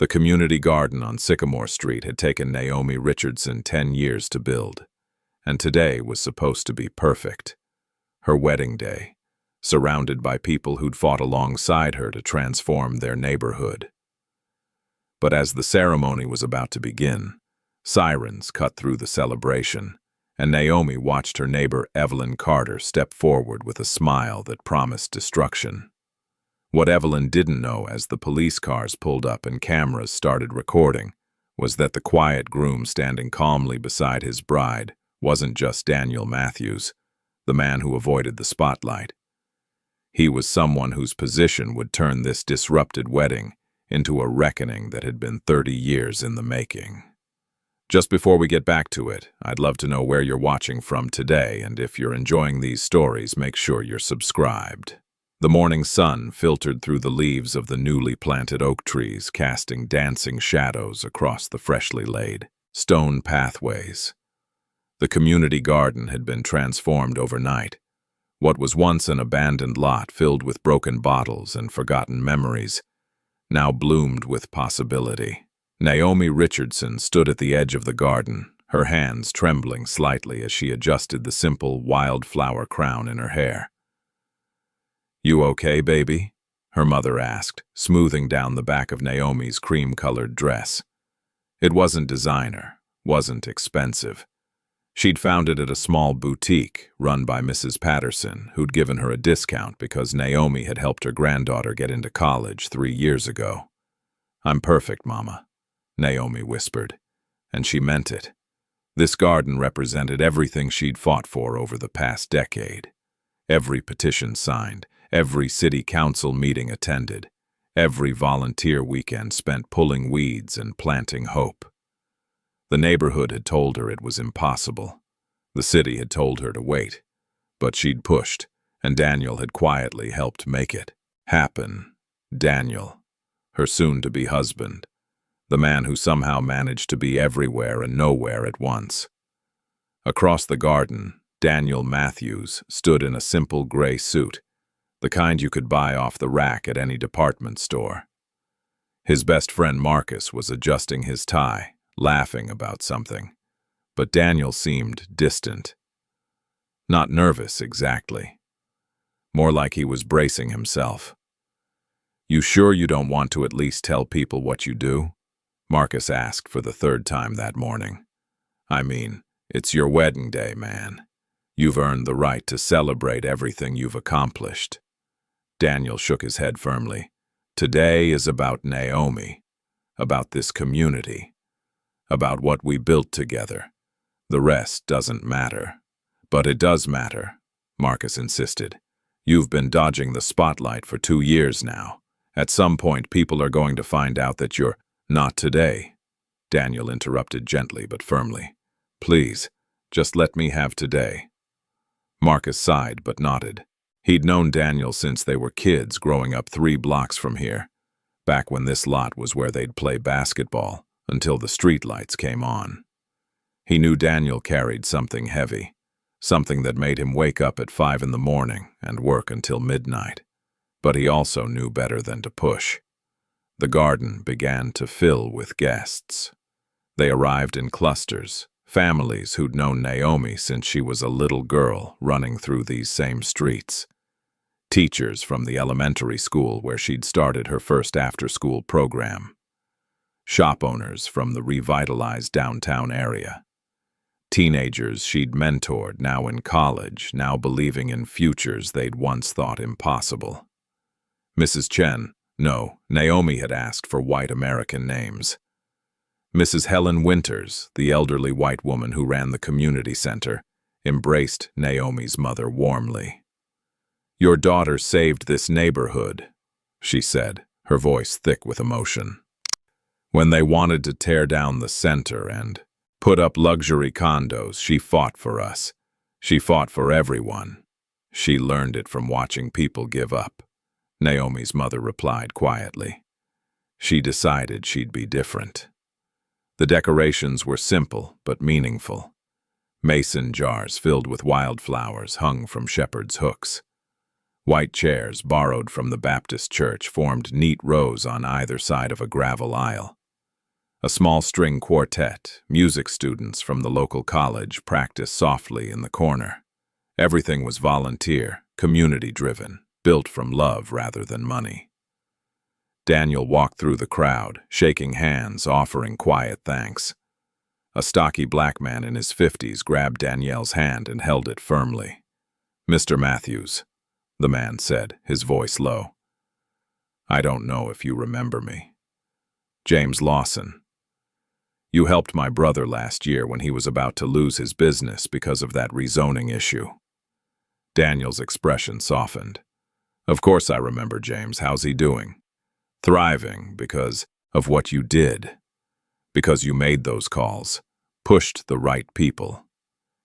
The community garden on Sycamore Street had taken Naomi Richardson 10 years to build, and today was supposed to be perfect. Her wedding day, surrounded by people who'd fought alongside her to transform their neighborhood. But as the ceremony was about to begin, sirens cut through the celebration, and Naomi watched her neighbor Evelyn Carter step forward with a smile that promised destruction. What Evelyn didn't know as the police cars pulled up and cameras started recording was that the quiet groom standing calmly beside his bride wasn't just Daniel Matthews, the man who avoided the spotlight. He was someone whose position would turn this disrupted wedding into a reckoning that had been 30 years in the making. Just before we get back to it, I'd love to know where you're watching from today, and if you're enjoying these stories, make sure you're subscribed. The morning sun filtered through the leaves of the newly planted oak trees, casting dancing shadows across the freshly laid stone pathways. The community garden had been transformed overnight. What was once an abandoned lot filled with broken bottles and forgotten memories now bloomed with possibility. Naomi Richardson stood at the edge of the garden, her hands trembling slightly as she adjusted the simple wildflower crown in her hair. "You okay, baby?" her mother asked, smoothing down the back of Naomi's cream-colored dress. It wasn't designer, wasn't expensive. She'd found it at a small boutique run by Mrs. Patterson, who'd given her a discount because Naomi had helped her granddaughter get into college 3 years ago. "I'm perfect, Mama," Naomi whispered, and she meant it. This garden represented everything she'd fought for over the past decade. Every petition signed, every city council meeting attended, every volunteer weekend spent pulling weeds and planting hope. The neighborhood had told her it was impossible. The city had told her to wait. But she'd pushed, and Daniel had quietly helped make it happen. Daniel, her soon-to-be husband, the man who somehow managed to be everywhere and nowhere at once. Across the garden, Daniel Matthews stood in a simple gray suit, the kind you could buy off the rack at any department store. His best friend Marcus was adjusting his tie, laughing about something, but Daniel seemed distant. Not nervous, exactly. More like he was bracing himself. "You sure you don't want to at least tell people what you do?" Marcus asked for the 3rd time that morning. "I mean, it's your wedding day, man. You've earned the right to celebrate everything you've accomplished." Daniel shook his head firmly. "Today is about Naomi, about this community, about what we built together. The rest doesn't matter." "But it does matter," Marcus insisted. "You've been dodging the spotlight for 2 years now. At some point, people are going to find out that you're—" "Not today," Daniel interrupted gently but firmly. "Please, just let me have today." Marcus sighed but nodded. He'd known Daniel since they were kids growing up 3 blocks from here, back when this lot was where they'd play basketball until the streetlights came on. He knew Daniel carried something heavy, something that made him wake up at 5 in the morning and work until midnight. But he also knew better than to push. The garden began to fill with guests. They arrived in clusters, families who'd known Naomi since she was a little girl running through these same streets. Teachers from the elementary school where she'd started her first after-school program. Shop owners from the revitalized downtown area. Teenagers she'd mentored, now in college, now believing in futures they'd once thought impossible. Mrs. Chen, no, Naomi had asked for white American names. Mrs. Helen Winters, the elderly white woman who ran the community center, embraced Naomi's mother warmly. "Your daughter saved this neighborhood," she said, her voice thick with emotion. "When they wanted to tear down the center and put up luxury condos, she fought for us. She fought for everyone. She learned it from watching people give up," Naomi's mother replied quietly. She decided she'd be different. The decorations were simple but meaningful. Mason jars filled with wildflowers hung from shepherd's hooks. White chairs, borrowed from the Baptist church, formed neat rows on either side of a gravel aisle. A small string quartet, music students from the local college, practiced softly in the corner. Everything was volunteer, community-driven, built from love rather than money. Daniel walked through the crowd, shaking hands, offering quiet thanks. A stocky black man in his 50s grabbed Danielle's hand and held it firmly. "Mr. Matthews," the man said, his voice low. "I don't know if you remember me. James Lawson. You helped my brother last year when he was about to lose his business because of that rezoning issue." Daniel's expression softened. "Of course I remember James. How's he doing?" "Thriving because of what you did. Because you made those calls, pushed the right people."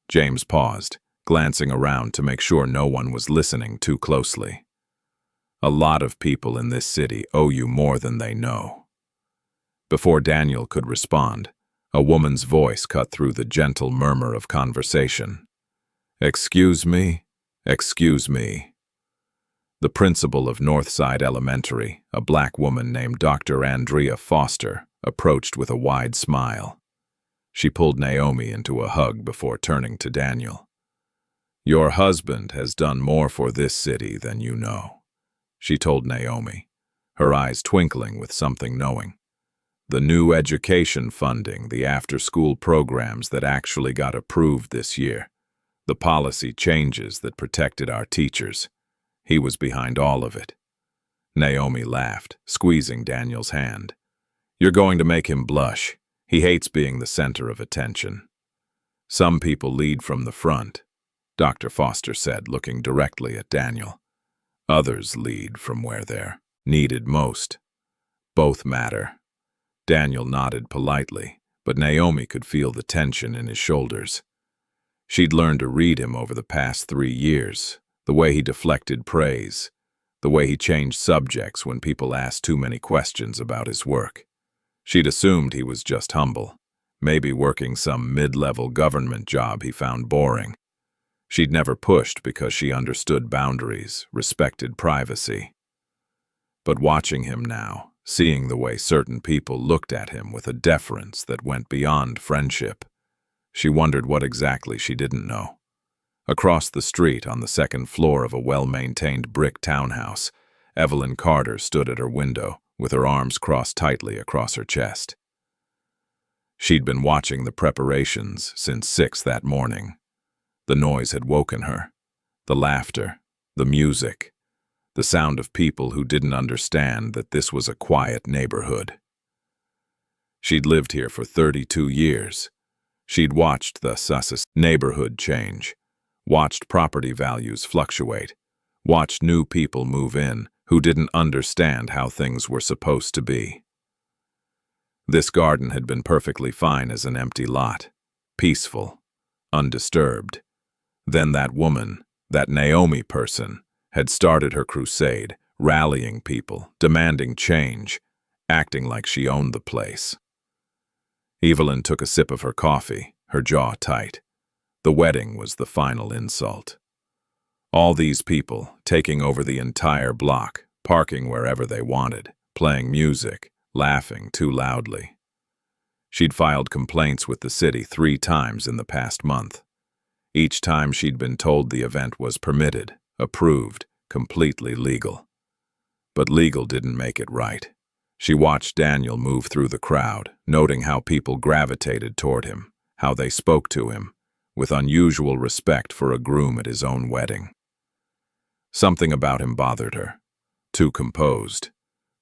James paused, glancing around to make sure no one was listening too closely. "A lot of people in this city owe you more than they know." Before Daniel could respond, a woman's voice cut through the gentle murmur of conversation. "Excuse me, excuse me." The principal of Northside Elementary, a black woman named Dr. Andrea Foster, approached with a wide smile. She pulled Naomi into a hug before turning to Daniel. "Your husband has done more for this city than you know," she told Naomi, her eyes twinkling with something knowing. "The new education funding, the after-school programs that actually got approved this year, the policy changes that protected our teachers. He was behind all of it." Naomi laughed, squeezing Daniel's hand. "You're going to make him blush. He hates being the center of attention." "Some people lead from the front," Dr. Foster said, looking directly at Daniel. "Others lead from where they're needed most. Both matter." Daniel nodded politely, but Naomi could feel the tension in his shoulders. She'd learned to read him over the past 3 years, the way he deflected praise, the way he changed subjects when people asked too many questions about his work. She'd assumed he was just humble, maybe working some mid-level government job he found boring. She'd never pushed because she understood boundaries, respected privacy. But watching him now, seeing the way certain people looked at him with a deference that went beyond friendship, she wondered what exactly she didn't know. Across the street, on the second floor of a well-maintained brick townhouse, Evelyn Carter stood at her window, with her arms crossed tightly across her chest. She'd been watching the preparations since 6 that morning. The noise had woken her. The laughter, the music, the sound of people who didn't understand that this was a quiet neighborhood. She'd lived here for 32 years. She'd watched the Sussex neighborhood change, watched property values fluctuate, watched new people move in who didn't understand how things were supposed to be. This garden had been perfectly fine as an empty lot, peaceful, undisturbed. Then that woman, that Naomi person, had started her crusade, rallying people, demanding change, acting like she owned the place. Evelyn took a sip of her coffee, her jaw tight. The wedding was the final insult. All these people, taking over the entire block, parking wherever they wanted, playing music, laughing too loudly. She'd filed complaints with the city 3 times in the past month. Each time she'd been told the event was permitted, approved, completely legal. But legal didn't make it right. She watched Daniel move through the crowd, noting how people gravitated toward him, how they spoke to him, with unusual respect for a groom at his own wedding. Something about him bothered her. Too composed,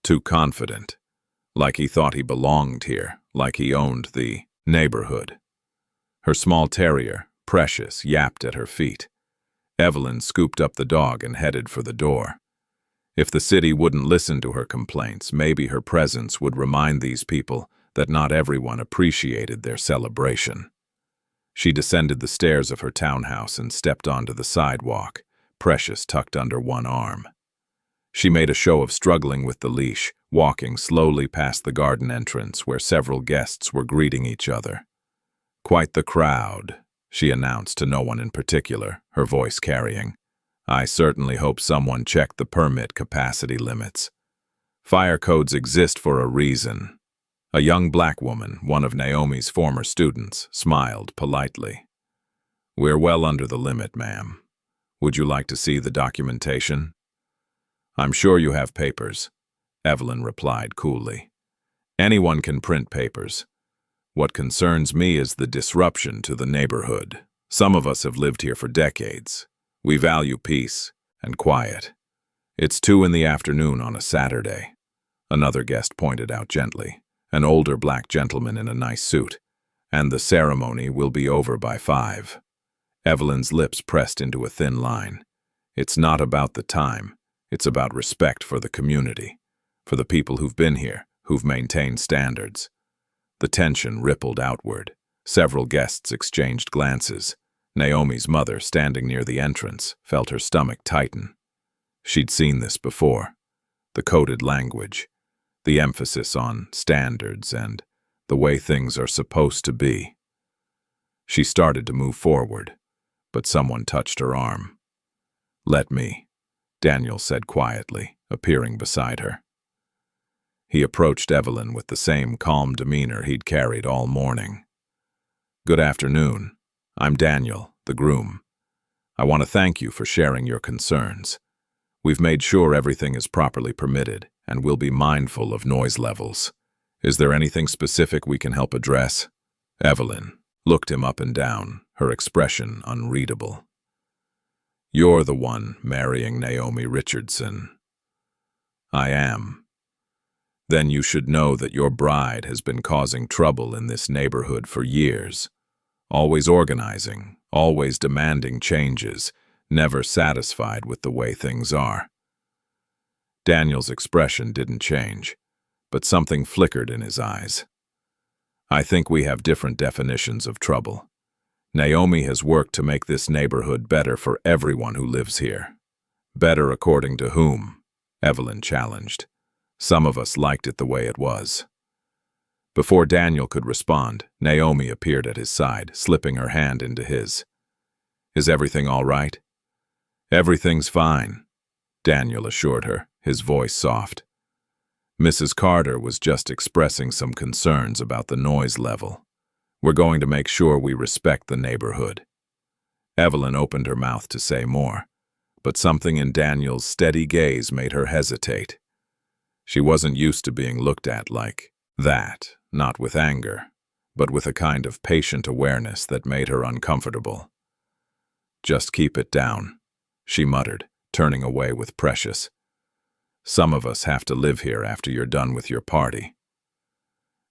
too confident, like he thought he belonged here, like he owned the neighborhood. Her small terrier, Precious, yapped at her feet. Evelyn scooped up the dog and headed for the door. If the city wouldn't listen to her complaints, maybe her presence would remind these people that not everyone appreciated their celebration. She descended the stairs of her townhouse and stepped onto the sidewalk, Precious tucked under one arm. She made a show of struggling with the leash, walking slowly past the garden entrance where several guests were greeting each other. "Quite the crowd," she announced to no one in particular, her voice carrying. I certainly hope someone checked the permit capacity limits. Fire codes exist for a reason. A young black woman, one of Naomi's former students, smiled politely. We're well under the limit, ma'am. Would you like to see the documentation? I'm sure you have papers, Evelyn replied coolly. Anyone can print papers. What concerns me is the disruption to the neighborhood. Some of us have lived here for decades. We value peace and quiet. It's 2 in the afternoon on a Saturday, another guest pointed out gently, an older black gentleman in a nice suit, and the ceremony will be over by 5. Evelyn's lips pressed into a thin line. It's not about the time. It's about respect for the community, for the people who've been here, who've maintained standards. The tension rippled outward. Several guests exchanged glances. Naomi's mother, standing near the entrance, felt her stomach tighten. She'd seen this before. The coded language, the emphasis on standards and the way things are supposed to be. She started to move forward, but someone touched her arm. "Let me," Daniel said quietly, appearing beside her. He approached Evelyn with the same calm demeanor he'd carried all morning. "Good afternoon. I'm Daniel, the groom. I want to thank you for sharing your concerns. We've made sure everything is properly permitted, and we'll be mindful of noise levels. Is there anything specific we can help address?" Evelyn looked him up and down, her expression unreadable. "You're the one marrying Naomi Richardson." "I am." "Then you should know that your bride has been causing trouble in this neighborhood for years. Always organizing, always demanding changes, never satisfied with the way things are." Daniel's expression didn't change, but something flickered in his eyes. "I think we have different definitions of trouble. Naomi has worked to make this neighborhood better for everyone who lives here." "Better according to whom?" Evelyn challenged. "Some of us liked it the way it was." Before Daniel could respond, Naomi appeared at his side, slipping her hand into his. "Is everything all right?" "Everything's fine," Daniel assured her, his voice soft. "Mrs. Carter was just expressing some concerns about the noise level. We're going to make sure we respect the neighborhood." Evelyn opened her mouth to say more, but something in Daniel's steady gaze made her hesitate. She wasn't used to being looked at like that, not with anger, but with a kind of patient awareness that made her uncomfortable. "Just keep it down," she muttered, turning away with Precious. "Some of us have to live here after you're done with your party."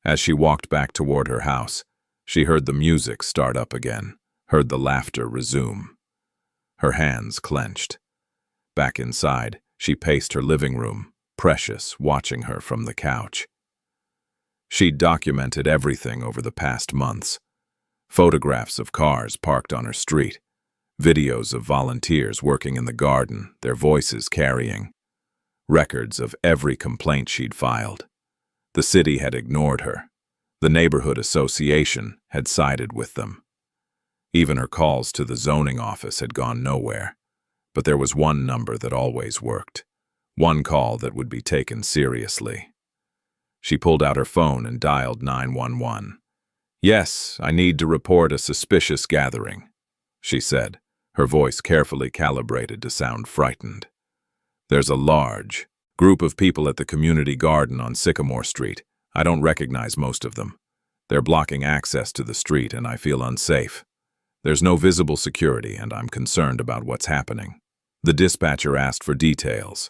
As she walked back toward her house, she heard the music start up again, heard the laughter resume. Her hands clenched. Back inside, she paced her living room, Precious watching her from the couch. She'd documented everything over the past months. Photographs of cars parked on her street, videos of volunteers working in the garden, their voices carrying, records of every complaint she'd filed. The city had ignored her. The neighborhood association had sided with them. Even her calls to the zoning office had gone nowhere. But there was one number that always worked, one call that would be taken seriously. She pulled out her phone and dialed 911. "Yes, I need to report a suspicious gathering," she said, her voice carefully calibrated to sound frightened. "There's a large group of people at the community garden on Sycamore Street. I don't recognize most of them. They're blocking access to the street and I feel unsafe. There's no visible security and I'm concerned about what's happening." The dispatcher asked for details.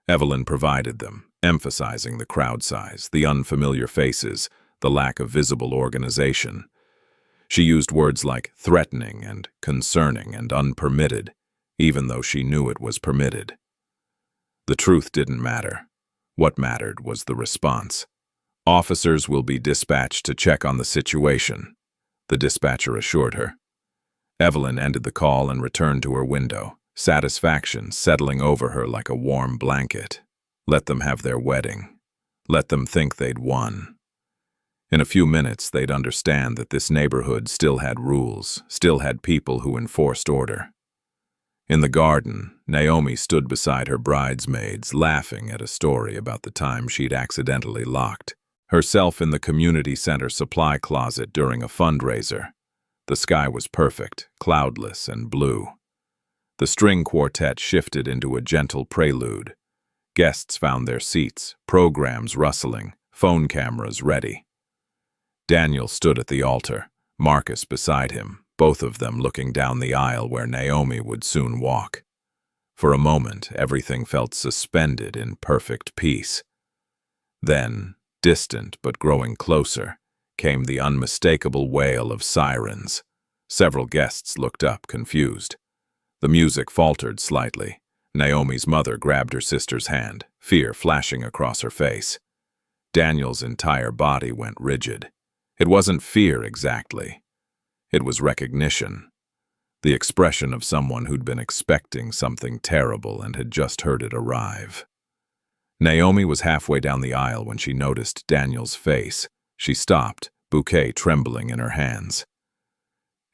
Evelyn provided them, emphasizing the crowd size, the unfamiliar faces, the lack of visible organization. She used words like threatening and concerning and unpermitted, even though she knew it was permitted. The truth didn't matter. What mattered was the response. "Officers will be dispatched to check on the situation," the dispatcher assured her. Evelyn ended the call and returned to her window, satisfaction settling over her like a warm blanket. Let them have their wedding. Let them think they'd won. In a few minutes, they'd understand that this neighborhood still had rules, still had people who enforced order. In the garden, Naomi stood beside her bridesmaids, laughing at a story about the time she'd accidentally locked herself in the community center supply closet during a fundraiser. The sky was perfect, cloudless and blue. The string quartet shifted into a gentle prelude. Guests found their seats, programs rustling, phone cameras ready. Daniel stood at the altar, Marcus beside him, both of them looking down the aisle where Naomi would soon walk. For a moment, everything felt suspended in perfect peace. Then, distant but growing closer, came the unmistakable wail of sirens. Several guests looked up, confused. The music faltered slightly. Naomi's mother grabbed her sister's hand, fear flashing across her face. Daniel's entire body went rigid. It wasn't fear exactly. It was recognition. The expression of someone who'd been expecting something terrible and had just heard it arrive. Naomi was halfway down the aisle when she noticed Daniel's face. She stopped, bouquet trembling in her hands.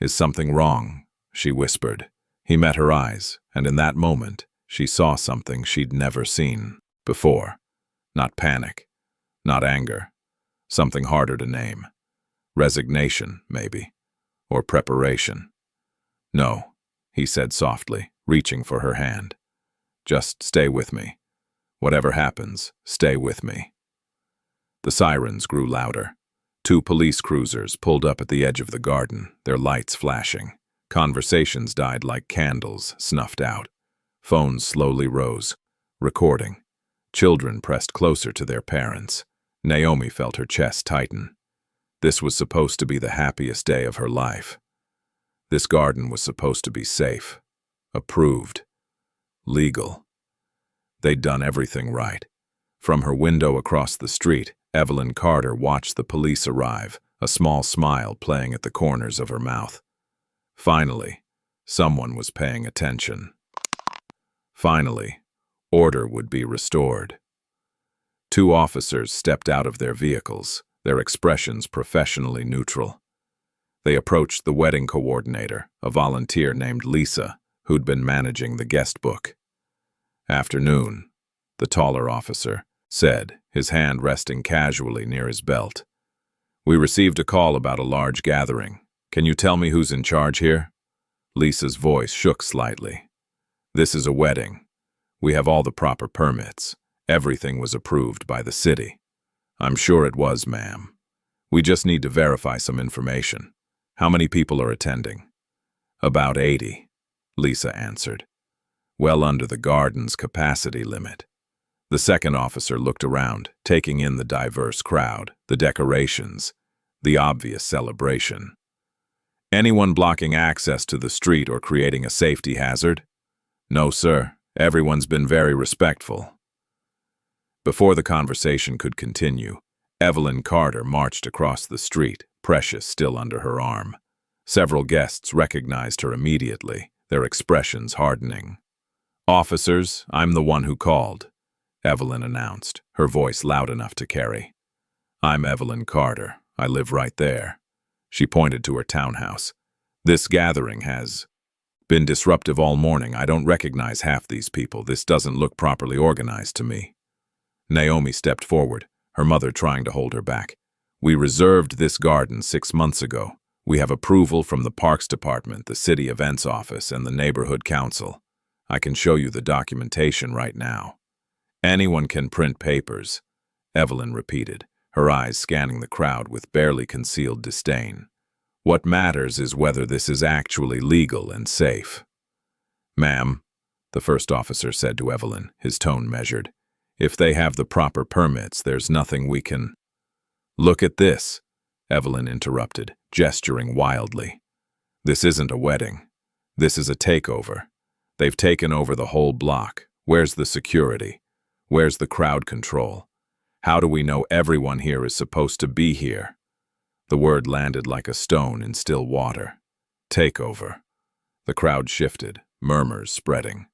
"Is something wrong?" she whispered. He met her eyes, and in that moment, she saw something she'd never seen before. Not panic, not anger, something harder to name. Resignation, maybe, or preparation. "No," he said softly, reaching for her hand. "Just stay with me. Whatever happens, stay with me." The sirens grew louder. 2 police cruisers pulled up at the edge of the garden, their lights flashing. Conversations died like candles, snuffed out. Phones slowly rose, recording. Children pressed closer to their parents. Naomi felt her chest tighten. This was supposed to be the happiest day of her life. This garden was supposed to be safe, approved, legal. They'd done everything right. From her window across the street, Evelyn Carter watched the police arrive, a small smile playing at the corners of her mouth. Finally, someone was paying attention. Finally, order would be restored. 2 officers stepped out of their vehicles, their expressions professionally neutral. They approached the wedding coordinator, a volunteer named Lisa, who'd been managing the guest book. "Afternoon," the taller officer said, his hand resting casually near his belt. "We received a call about a large gathering. Can you tell me who's in charge here?" Lisa's voice shook slightly. "This is a wedding. We have all the proper permits. Everything was approved by the city." "I'm sure it was, ma'am. We just need to verify some information. How many people are attending?" "About 80, Lisa answered. "Well under the garden's capacity limit." The second officer looked around, taking in the diverse crowd, the decorations, the obvious celebration. "Anyone blocking access to the street or creating a safety hazard?" "No, sir. Everyone's been very respectful." Before the conversation could continue, Evelyn Carter marched across the street, Precious still under her arm. Several guests recognized her immediately, their expressions hardening. "Officers, I'm the one who called," Evelyn announced, her voice loud enough to carry. "I'm Evelyn Carter. I live right there." She pointed to her townhouse. "This gathering has been disruptive all morning. I don't recognize half these people. This doesn't look properly organized to me." Naomi stepped forward, her mother trying to hold her back. "We reserved this garden 6 months ago. We have approval from the Parks Department, the City Events Office, and the Neighborhood Council. I can show you the documentation right now." "Anyone can print papers," Evelyn repeated, her eyes scanning the crowd with barely concealed disdain. "What matters is whether this is actually legal and safe." "Ma'am," the first officer said to Evelyn, his tone measured, "if they have the proper permits, there's nothing we can—" "Look at this," Evelyn interrupted, gesturing wildly. "This isn't a wedding. This is a takeover. They've taken over the whole block. Where's the security? Where's the crowd control? How do we know everyone here is supposed to be here?" The word landed like a stone in still water. Takeover. The crowd shifted, murmurs spreading.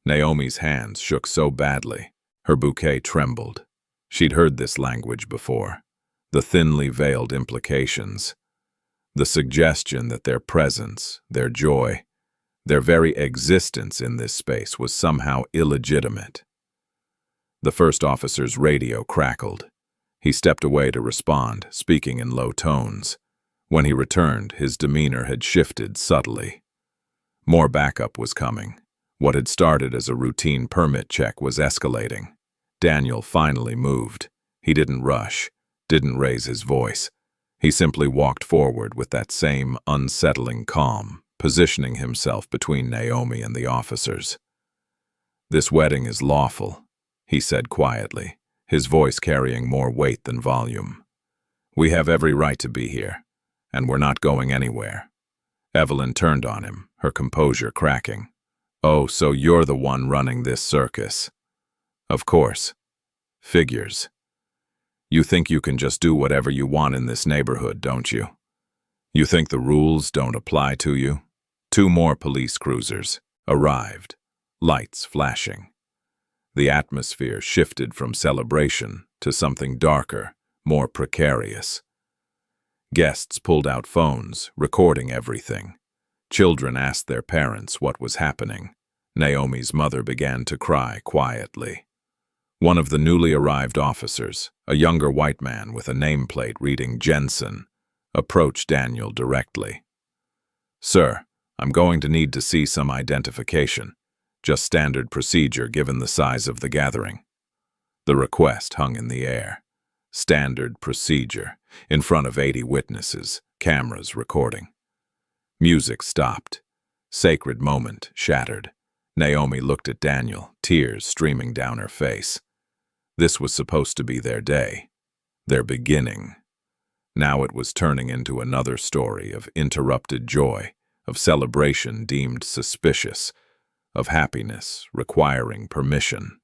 Naomi's hands shook so badly, her bouquet trembled. She'd heard this language before. The thinly veiled implications. The suggestion that their presence, their joy, Their very existence in this space was somehow illegitimate. The first officer's radio crackled. He stepped away to respond, speaking in low tones. When he returned, his demeanor had shifted subtly. More backup was coming. What had started as a routine permit check was escalating. Daniel finally moved. He didn't rush, didn't raise his voice. He simply walked forward with that same unsettling calm, positioning himself between Naomi and the officers. "This wedding is lawful," he said quietly, his voice carrying more weight than volume. "We have every right to be here, and we're not going anywhere." Evelyn turned on him, her composure cracking. "Oh, so you're the one running this circus?" "Of course. Figures. You think you can just do whatever you want in this neighborhood, don't you? You think the rules don't apply to you?" 2 more police cruisers arrived, lights flashing. The atmosphere shifted from celebration to something darker, more precarious. Guests pulled out phones, recording everything. Children asked their parents what was happening. Naomi's mother began to cry quietly. One of the newly arrived officers, a younger white man with a nameplate reading Jensen, approached Daniel directly. "Sir, I'm going to need to see some identification. Just standard procedure given the size of the gathering." The request hung in the air. Standard procedure, in front of 80 witnesses, cameras recording. Music stopped. Sacred moment shattered. Naomi looked at Daniel, tears streaming down her face. This was supposed to be their day, their beginning. Now it was turning into another story of interrupted joy, of celebration deemed suspicious, of happiness requiring permission.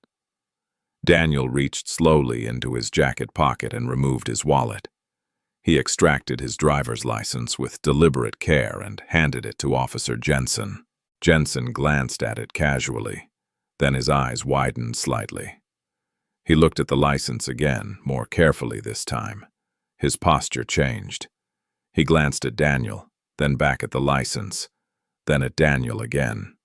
Daniel reached slowly into his jacket pocket and removed his wallet. He extracted his driver's license with deliberate care and handed it to Officer Jensen. Jensen glanced at it casually, then his eyes widened slightly. He looked at the license again, more carefully this time. His posture changed. He glanced at Daniel, then back at the license, then at Daniel again.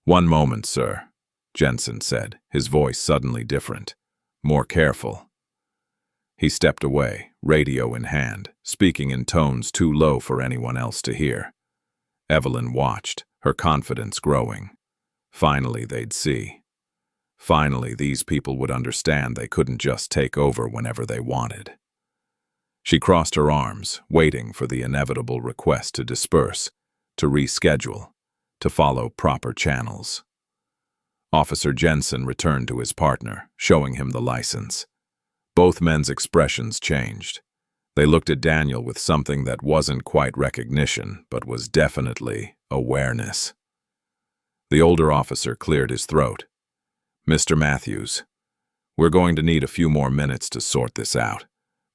"One moment, sir," Jensen said, his voice suddenly different, more careful. He stepped away, radio in hand, speaking in tones too low for anyone else to hear. Evelyn watched, her confidence growing. Finally they'd see. Finally these people would understand they couldn't just take over whenever they wanted. She crossed her arms, waiting for the inevitable request to disperse, to reschedule, to follow proper channels. Officer Jensen returned to his partner, showing him the license. Both men's expressions changed. They looked at Daniel with something that wasn't quite recognition, but was definitely awareness. The older officer cleared his throat. "Mr. Matthews, we're going to need a few more minutes to sort this out.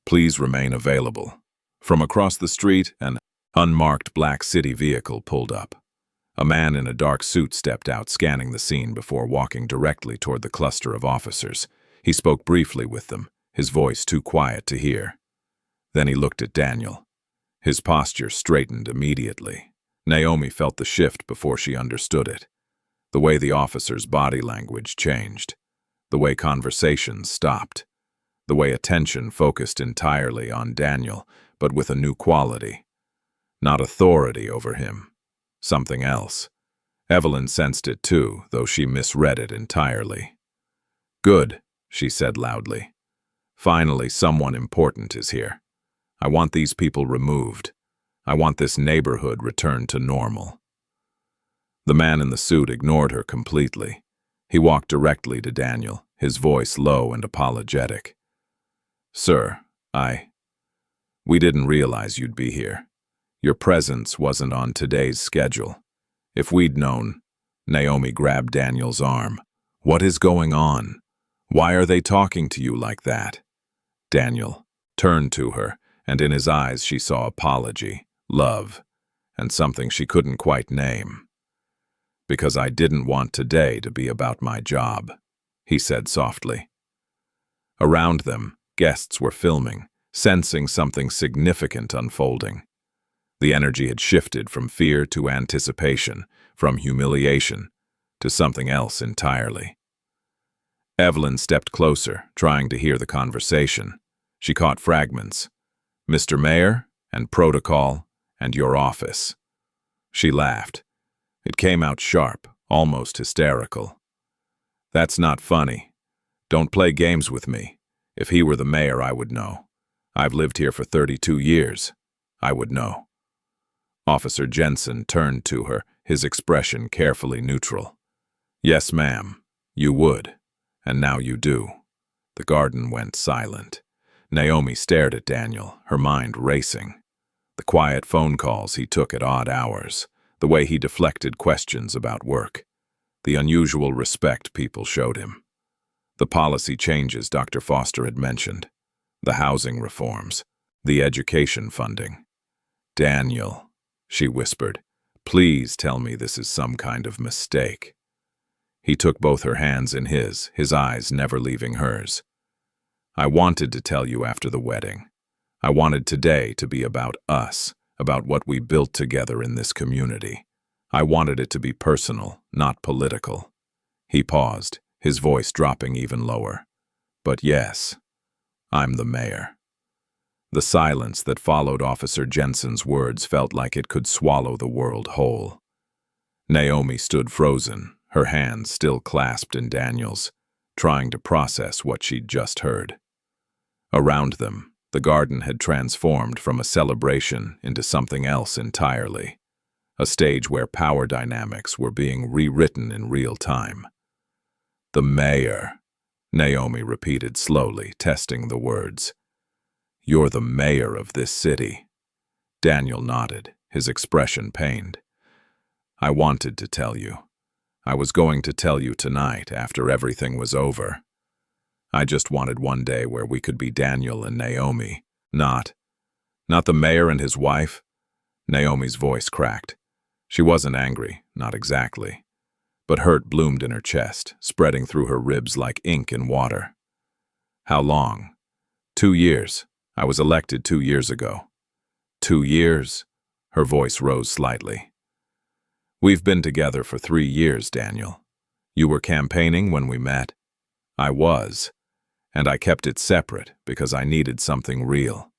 Please remain available." From across the street, an unmarked black city vehicle pulled up. A man in a dark suit stepped out, scanning the scene before walking directly toward the cluster of officers. He spoke briefly with them, his voice too quiet to hear. Then he looked at Daniel. His posture straightened immediately. Naomi felt the shift before she understood it. The way the officer's body language changed. The way conversations stopped. The way attention focused entirely on Daniel, but with a new quality. Not authority over him. Something else. Evelyn sensed it too, though she misread it entirely. "Good," she said loudly. "Finally, someone important is here. I want these people removed. I want this neighborhood returned to normal." The man in the suit ignored her completely. He walked directly to Daniel, his voice low and apologetic. "Sir, we didn't realize you'd be here. Your presence wasn't on today's schedule. If we'd known..." Naomi grabbed Daniel's arm. "What is going on? Why are they talking to you like that?" Daniel turned to her, and in his eyes she saw apology, love, and something she couldn't quite name. "Because I didn't want today to be about my job," he said softly. Around them, guests were filming, sensing something significant unfolding. The energy had shifted from fear to anticipation, from humiliation to something else entirely. Evelyn stepped closer, trying to hear the conversation. She caught fragments. "Mr. Mayor, and protocol, and your office." She laughed. It came out sharp, almost hysterical. "That's not funny. Don't play games with me. If he were the mayor, I would know. I've lived here for 32 years. I would know." Officer Jensen turned to her, his expression carefully neutral. "Yes, ma'am, you would. And now you do." The garden went silent. Naomi stared at Daniel, her mind racing. The quiet phone calls he took at odd hours, the way he deflected questions about work, the unusual respect people showed him. The policy changes Dr. Foster had mentioned, the housing reforms, the education funding. "Daniel," she whispered, "please tell me this is some kind of mistake." He took both her hands in his eyes never leaving hers. "I wanted to tell you after the wedding. I wanted today to be about us, about what we built together in this community. I wanted it to be personal, not political." He paused, his voice dropping even lower. "But yes, I'm the mayor." The silence that followed Officer Jensen's words felt like it could swallow the world whole. Naomi stood frozen, her hands still clasped in Daniel's, trying to process what she'd just heard. Around them, the garden had transformed from a celebration into something else entirely, a stage where power dynamics were being rewritten in real time. "The mayor," Naomi repeated slowly, testing the words. "You're the mayor of this city." Daniel nodded, his expression pained. "I wanted to tell you. I was going to tell you tonight, after everything was over. I just wanted one day where we could be Daniel and Naomi, not the mayor and his wife." Naomi's voice cracked. She wasn't angry, not exactly, but hurt bloomed in her chest, spreading through her ribs like ink in water. "How long?" 2 years. I was elected 2 years ago." 2 years? Her voice rose slightly. "We've been together for 3 years, Daniel. You were campaigning when we met?" "I was. And I kept it separate because I needed something real.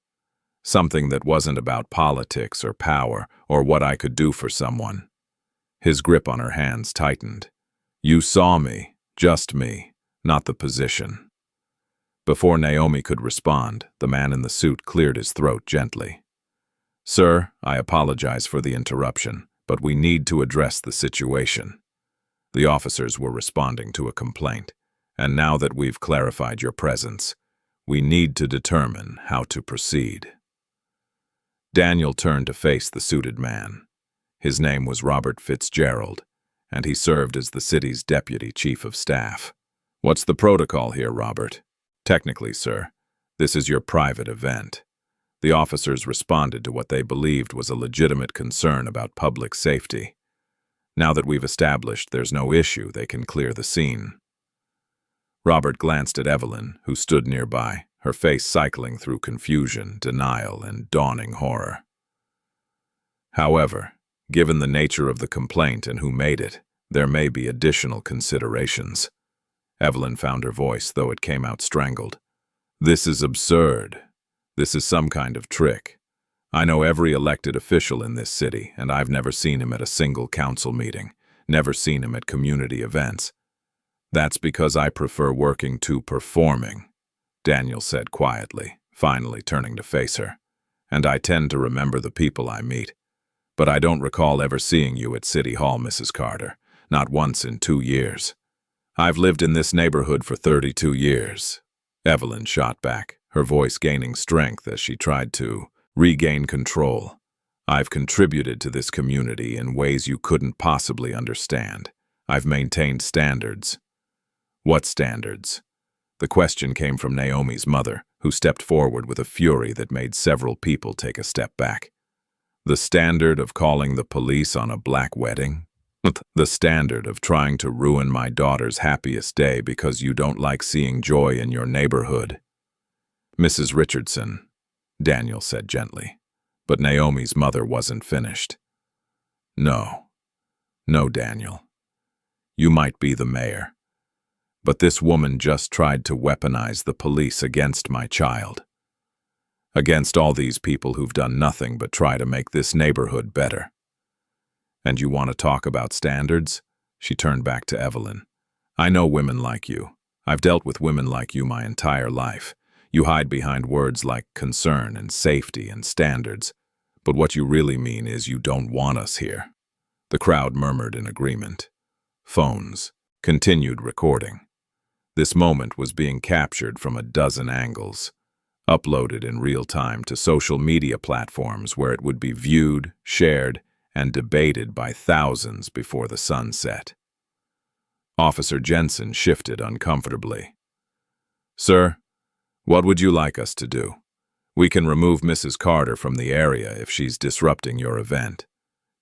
Something that wasn't about politics or power or what I could do for someone." His grip on her hands tightened. "You saw me, just me, not the position." Before Naomi could respond, the man in the suit cleared his throat gently. "Sir, I apologize for the interruption, but we need to address the situation." The officers were responding to a complaint, and now that we've clarified your presence, we need to determine how to proceed. Daniel turned to face the suited man. His name was Robert Fitzgerald, and he served as the city's deputy chief of staff. "What's the protocol here, Robert?" "Technically, sir, this is your private event." The officers responded to what they believed was a legitimate concern about public safety. Now that we've established there's no issue, they can clear the scene. Robert glanced at Evelyn, who stood nearby, her face cycling through confusion, denial, and dawning horror. "However, given the nature of the complaint and who made it, there may be additional considerations." Evelyn found her voice, though it came out strangled. "This is absurd. This is some kind of trick. I know every elected official in this city, and I've never seen him at a single council meeting, never seen him at community events. That's because I prefer working to performing," Daniel said quietly, finally turning to face her. "And I tend to remember the people I meet. But I don't recall ever seeing you at City Hall, Mrs. Carter, not once in 2 years. I've lived in this neighborhood for 32 years. Evelyn shot back, her voice gaining strength as she tried to regain control. "I've contributed to this community in ways you couldn't possibly understand. I've maintained standards." "What standards?" The question came from Naomi's mother, who stepped forward with a fury that made several people take a step back. "The standard of calling the police on a black wedding? The standard of trying to ruin my daughter's happiest day because you don't like seeing joy in your neighborhood?" "Mrs. Richardson," Daniel said gently, But Naomi's mother wasn't finished. No, no, Daniel. You might be the mayor, but this woman just tried to weaponize the police against my child. Against all these people who've done nothing but try to make this neighborhood better. And you want to talk about standards? She turned back to Evelyn. I know women like you. I've dealt with women like you my entire life. You hide behind words like concern and safety and standards, but what you really mean is you don't want us here. The crowd murmured in agreement. Phones continued recording. This moment was being captured from a dozen angles, uploaded in real time to social media platforms where it would be viewed, shared, and debated by thousands before the sun set. Officer Jensen shifted uncomfortably. Sir, what would you like us to do? We can remove Mrs. Carter from the area if she's disrupting your event.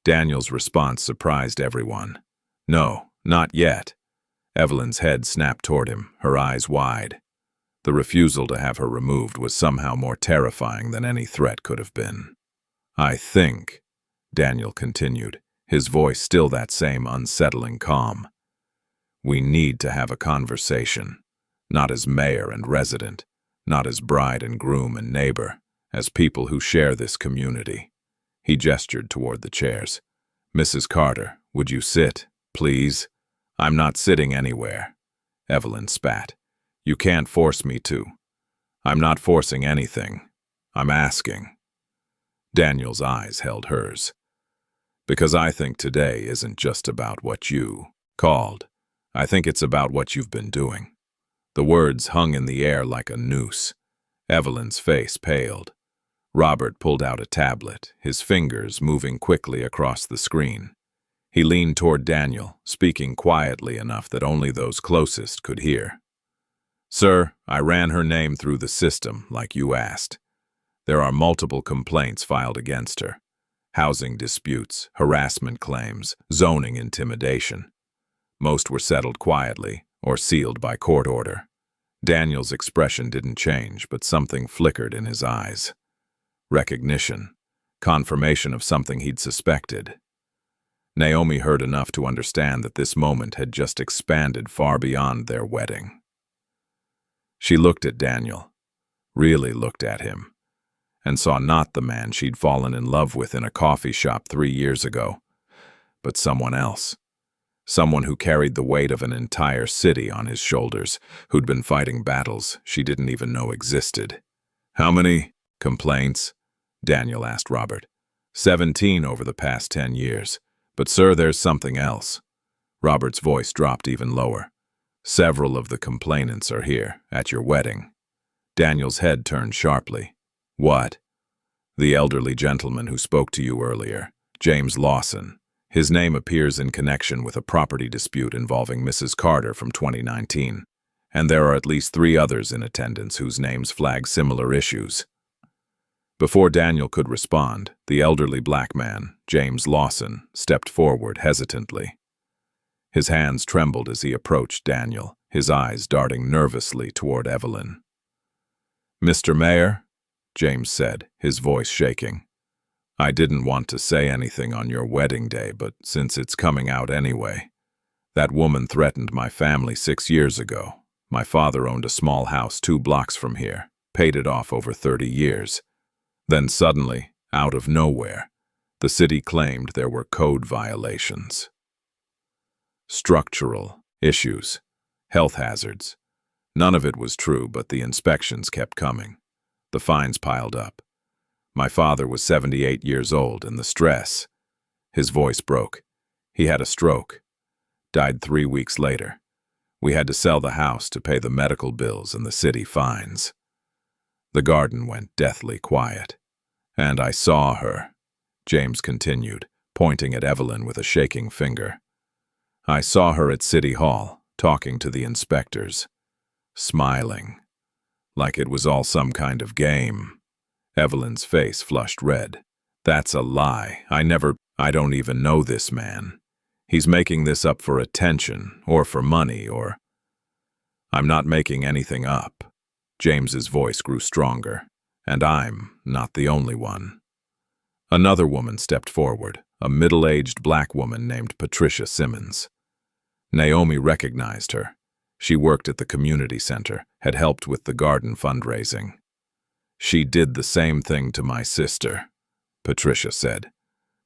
Daniel's response surprised everyone. No, not yet. Evelyn's head snapped toward him, her eyes wide. The refusal to have her removed was somehow more terrifying than any threat could have been. I think, Daniel continued, his voice still that same unsettling calm. We need to have a conversation, not as mayor and resident, not as bride and groom and neighbor, as people who share this community. He gestured toward the chairs. Mrs. Carter, would you sit, please? I'm not sitting anywhere. Evelyn spat. You can't force me to. I'm not forcing anything. I'm asking. Daniel's eyes held hers. Because I think today isn't just about what you called. I think it's about what you've been doing. The words hung in the air like a noose. Evelyn's face paled. Robert pulled out a tablet, his fingers moving quickly across the screen. He leaned toward Daniel, speaking quietly enough that only those closest could hear. Sir, I ran her name through the system, like you asked. There are multiple complaints filed against her. Housing disputes, harassment claims, zoning intimidation. Most were settled quietly or sealed by court order. Daniel's expression didn't change, but something flickered in his eyes. Recognition, confirmation of something he'd suspected. Naomi heard enough to understand that this moment had just expanded far beyond their wedding. She looked at Daniel, really looked at him, and saw not the man she'd fallen in love with in a coffee shop 3 years ago, but someone else. Someone who carried the weight of an entire city on his shoulders, who'd been fighting battles she didn't even know existed. How many complaints? Daniel asked Robert. 17 over the past 10 years. But sir, there's something else. Robert's voice dropped even lower. Several of the complainants are here, at your wedding. Daniel's head turned sharply. What? The elderly gentleman who spoke to you earlier, James Lawson. His name appears in connection with a property dispute involving Mrs. Carter from 2019, and there are at least 3 others in attendance whose names flag similar issues. Before Daniel could respond, the elderly black man, James Lawson, stepped forward hesitantly. His hands trembled as he approached Daniel, his eyes darting nervously toward Evelyn. Mr. Mayor, James said, his voice shaking. I didn't want to say anything on your wedding day, but since it's coming out anyway. That woman threatened my family 6 years ago. My father owned a small house 2 blocks from here, paid it off over 30 years. Then suddenly, out of nowhere, the city claimed there were code violations. Structural issues, health hazards. None of it was true, but the inspections kept coming. The fines piled up. My father was 78 years old, and the stress. His voice broke. He had a stroke. Died 3 weeks later. We had to sell the house to pay the medical bills and the city fines. The garden went deathly quiet. And I saw her, James continued, pointing at Evelyn with a shaking finger. I saw her at City Hall, talking to the inspectors, smiling, like it was all some kind of game. Evelyn's face flushed red. That's a lie. I don't even know this man. He's making this up for attention, or for money, or... I'm not making anything up. James's voice grew stronger. And I'm not the only one. Another woman stepped forward, a middle-aged black woman named Patricia Simmons. Naomi recognized her. She worked at the community center, had helped with the garden fundraising. "She did the same thing to my sister," Patricia said.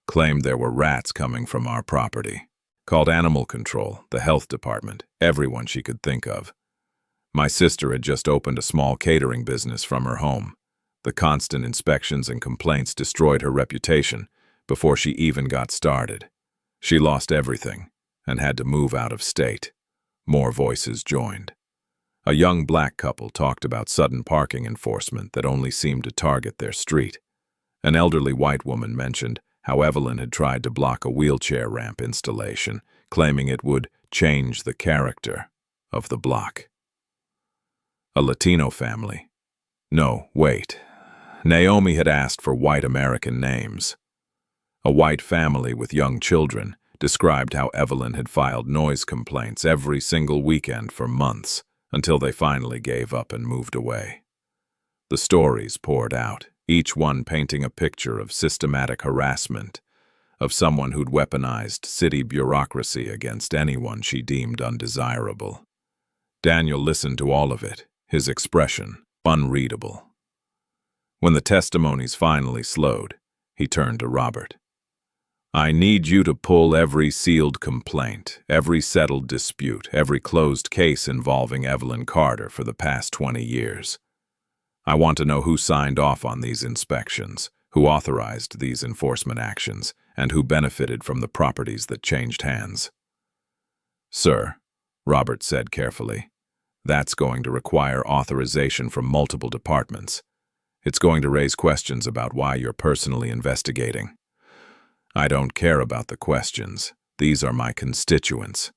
"Claimed there were rats coming from our property. Called animal control, the health department, everyone she could think of. My sister had just opened a small catering business from her home. The constant inspections and complaints destroyed her reputation before she even got started. She lost everything and had to move out of state." More voices joined. A young black couple talked about sudden parking enforcement that only seemed to target their street. An elderly white woman mentioned how Evelyn had tried to block a wheelchair ramp installation, claiming it would change the character of the block. A Latino family. No, wait. Naomi had asked for white American names. A white family with young children described how Evelyn had filed noise complaints every single weekend for months until they finally gave up and moved away. The stories poured out, each one painting a picture of systematic harassment, of someone who'd weaponized city bureaucracy against anyone she deemed undesirable. Daniel listened to all of it, his expression unreadable. When the testimonies finally slowed, he turned to Robert. "I need you to pull every sealed complaint, every settled dispute, every closed case involving Evelyn Carter for the past 20 years. I want to know who signed off on these inspections, who authorized these enforcement actions, and who benefited from the properties that changed hands." "Sir," Robert said carefully, "that's going to require authorization from multiple departments. It's going to raise questions about why you're personally investigating." "I don't care about the questions. These are my constituents.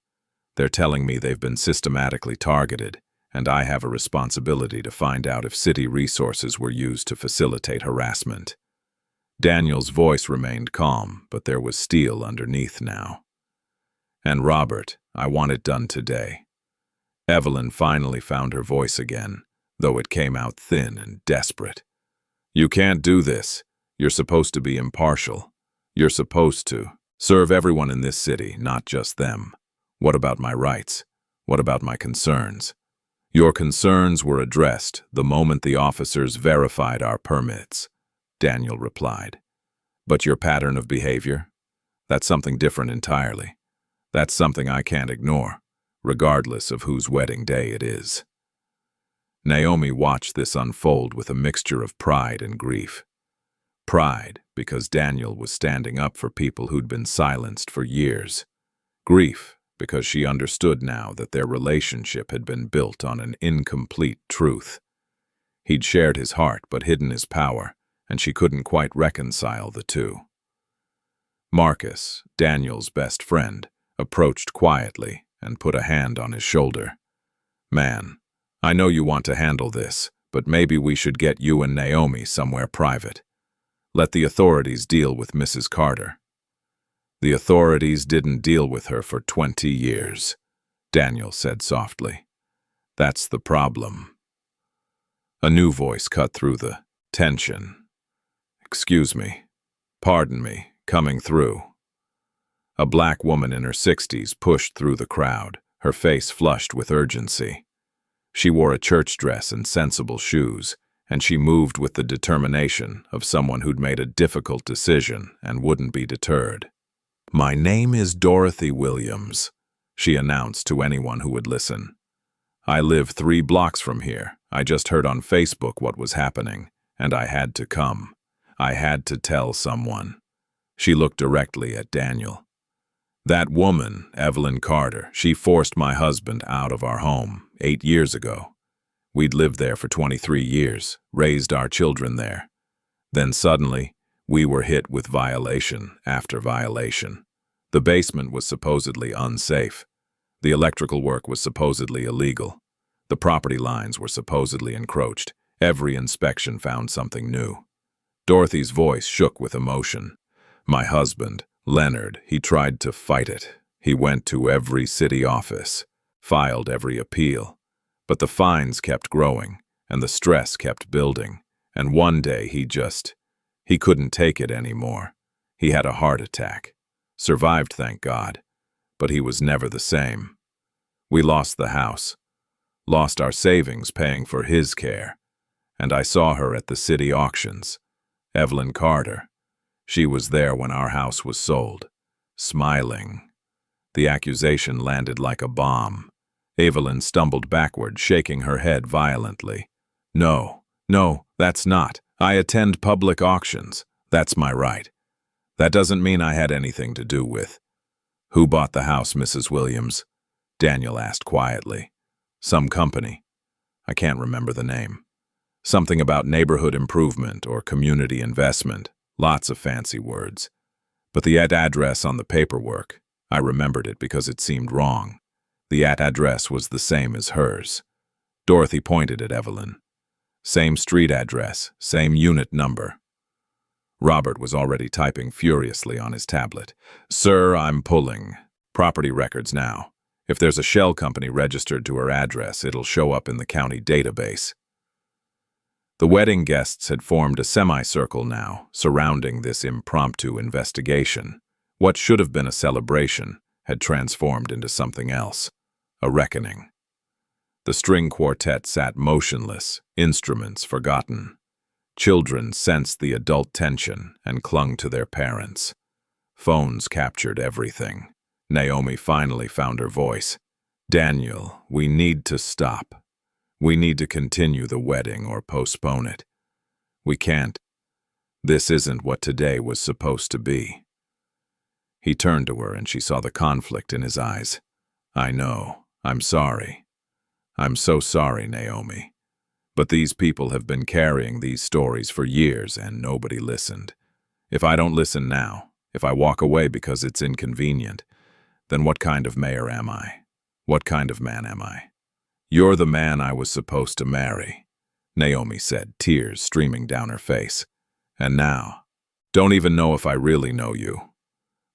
They're telling me they've been systematically targeted, and I have a responsibility to find out if city resources were used to facilitate harassment." Daniel's voice remained calm, but there was steel underneath now. "And Robert, I want it done today." Evelyn finally found her voice again, though it came out thin and desperate. "You can't do this. You're supposed to be impartial. You're supposed to serve everyone in this city, not just them. What about my rights? What about my concerns?" "Your concerns were addressed the moment the officers verified our permits," Daniel replied. "But your pattern of behavior? That's something different entirely. That's something I can't ignore, regardless of whose wedding day it is." Naomi watched this unfold with a mixture of pride and grief. Pride, because Daniel was standing up for people who'd been silenced for years. Grief, because she understood now that their relationship had been built on an incomplete truth. He'd shared his heart but hidden his power, and she couldn't quite reconcile the two. Marcus, Daniel's best friend, approached quietly and put a hand on his shoulder. "Man, I know you want to handle this, but maybe we should get you and Naomi somewhere private. Let the authorities deal with Mrs. Carter." "The authorities didn't deal with her for 20 years, Daniel said softly. "That's the problem." A new voice cut through the tension. "Excuse me. Pardon me, coming through." A black woman in her 60s pushed through the crowd, her face flushed with urgency. She wore a church dress and sensible shoes, and she moved with the determination of someone who'd made a difficult decision and wouldn't be deterred. "My name is Dorothy Williams," she announced to anyone who would listen. "I live 3 blocks from here. I just heard on Facebook what was happening, and I had to come. I had to tell someone." She looked directly at Daniel. "That woman, Evelyn Carter, she forced my husband out of our home 8 years ago. We'd lived there for 23 years, raised our children there. Then suddenly, we were hit with violation after violation. The basement was supposedly unsafe. The electrical work was supposedly illegal. The property lines were supposedly encroached. Every inspection found something new." Dorothy's voice shook with emotion. "My husband, Leonard, he tried to fight it. He went to every city office, filed every appeal. But the fines kept growing, and the stress kept building, and one day he He couldn't take it anymore. He had a heart attack. Survived, thank God. But he was never the same. We lost the house. Lost our savings paying for his care. And I saw her at the city auctions. Evelyn Carter. She was there when our house was sold. Smiling. The accusation landed like a bomb. Evelyn stumbled backward, shaking her head violently. No, that's not. I attend public auctions. That's my right. That doesn't mean I had anything to do with. Who bought the house, Mrs. Williams? Daniel asked quietly. Some company. I can't remember the name. Something about neighborhood improvement or community investment. Lots of fancy words. But the address on the paperwork, I remembered it because it seemed wrong. The address was the same as hers. Dorothy pointed at Evelyn. Same street address, same unit number. Robert was already typing furiously on his tablet. Sir, I'm pulling. Property records now. If there's a shell company registered to her address, it'll show up in the county database. The wedding guests had formed a semicircle now, surrounding this impromptu investigation. What should have been a celebration had transformed into something else, a reckoning. The string quartet sat motionless, instruments forgotten. Children sensed the adult tension and clung to their parents. Phones captured everything. Naomi finally found her voice. Daniel, we need to stop. We need to continue the wedding or postpone it. We can't. This isn't what today was supposed to be. He turned to her and she saw the conflict in his eyes. I know. I'm sorry. I'm so sorry, Naomi. But these people have been carrying these stories for years and nobody listened. If I don't listen now, if I walk away because it's inconvenient, then what kind of mayor am I? What kind of man am I? You're the man I was supposed to marry, Naomi said, tears streaming down her face. And now, don't even know if I really know you.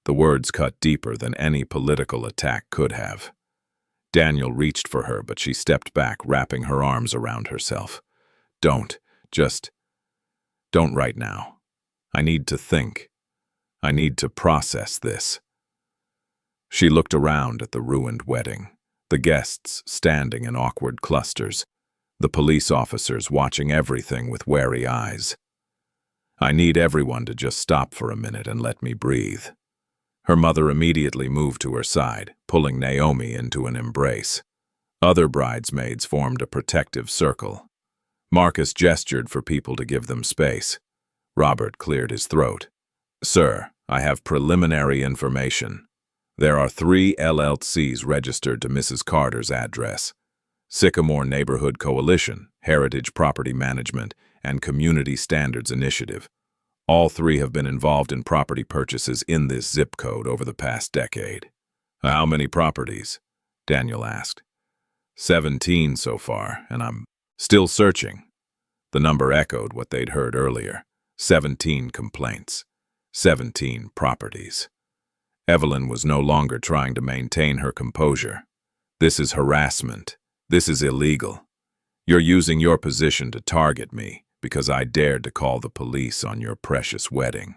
The words cut deeper than any political attack could have. Daniel reached for her, but she stepped back, wrapping her arms around herself. Don't right now. I need to think. I need to process this. She looked around at the ruined wedding, the guests standing in awkward clusters, the police officers watching everything with wary eyes. I need everyone to just stop for a minute and let me breathe. Her mother immediately moved to her side, pulling Naomi into an embrace. Other bridesmaids formed a protective circle. Marcus gestured for people to give them space. Robert cleared his throat. Sir, I have preliminary information. There are 3 LLCs registered to Mrs. Carter's address. Sycamore Neighborhood Coalition, Heritage Property Management, and Community Standards Initiative. All 3 have been involved in property purchases in this zip code over the past decade. How many properties? Daniel asked. 17 so far, and I'm still searching. The number echoed what they'd heard earlier. 17 complaints. 17 properties. Evelyn was no longer trying to maintain her composure. This is harassment. This is illegal. You're using your position to target me because I dared to call the police on your precious wedding.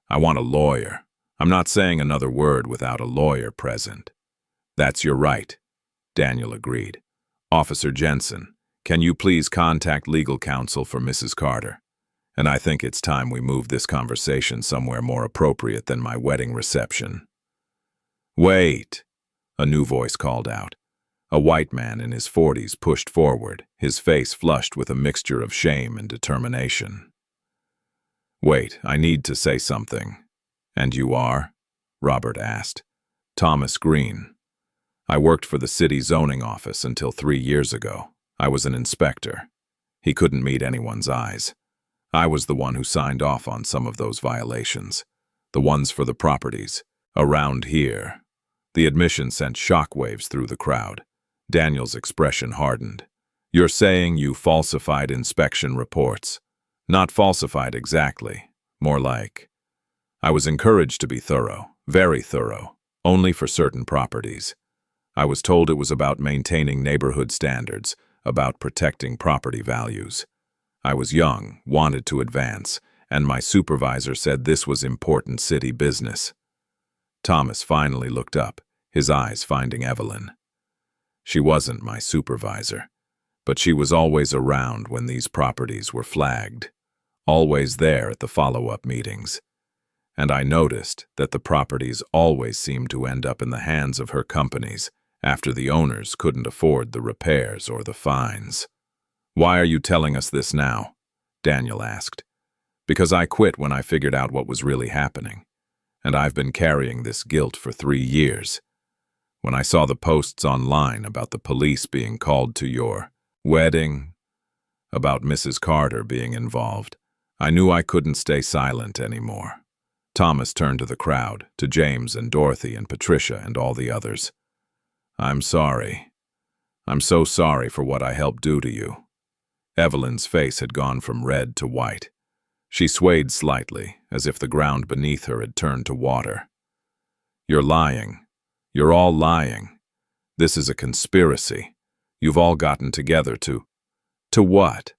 I want a lawyer. I'm not saying another word without a lawyer present. That's your right, Daniel agreed. Officer Jensen, can you please contact legal counsel for Mrs. Carter? And I think it's time we move this conversation somewhere more appropriate than my wedding reception. Wait, a new voice called out. A white man in his 40s pushed forward, his face flushed with a mixture of shame and determination. Wait, I need to say something. And you are? Robert asked. Thomas Green. I worked for the city zoning office until 3 years ago. I was an inspector. He couldn't meet anyone's eyes. I was the one who signed off on some of those violations. The ones for the properties. Around here. The admission sent shockwaves through the crowd. Daniel's expression hardened. You're saying you falsified inspection reports. Not falsified exactly. More like, I was encouraged to be thorough, very thorough, only for certain properties. I was told it was about maintaining neighborhood standards, about protecting property values. I was young, wanted to advance, and my supervisor said this was important city business. Thomas finally looked up, his eyes finding Evelyn. She wasn't my supervisor, but she was always around when these properties were flagged, always there at the follow-up meetings. And I noticed that the properties always seemed to end up in the hands of her companies after the owners couldn't afford the repairs or the fines. "Why are you telling us this now?" Daniel asked. "Because I quit when I figured out what was really happening, and I've been carrying this guilt for 3 years. When I saw the posts online about the police being called to your wedding, about Mrs. Carter being involved, I knew I couldn't stay silent anymore." Thomas turned to the crowd, to James and Dorothy and Patricia and all the others. "I'm sorry. I'm so sorry for what I helped do to you." Evelyn's face had gone from red to white. She swayed slightly, as if the ground beneath her had turned to water. "You're lying. You're all lying. This is a conspiracy. You've all gotten together to—" "To what?"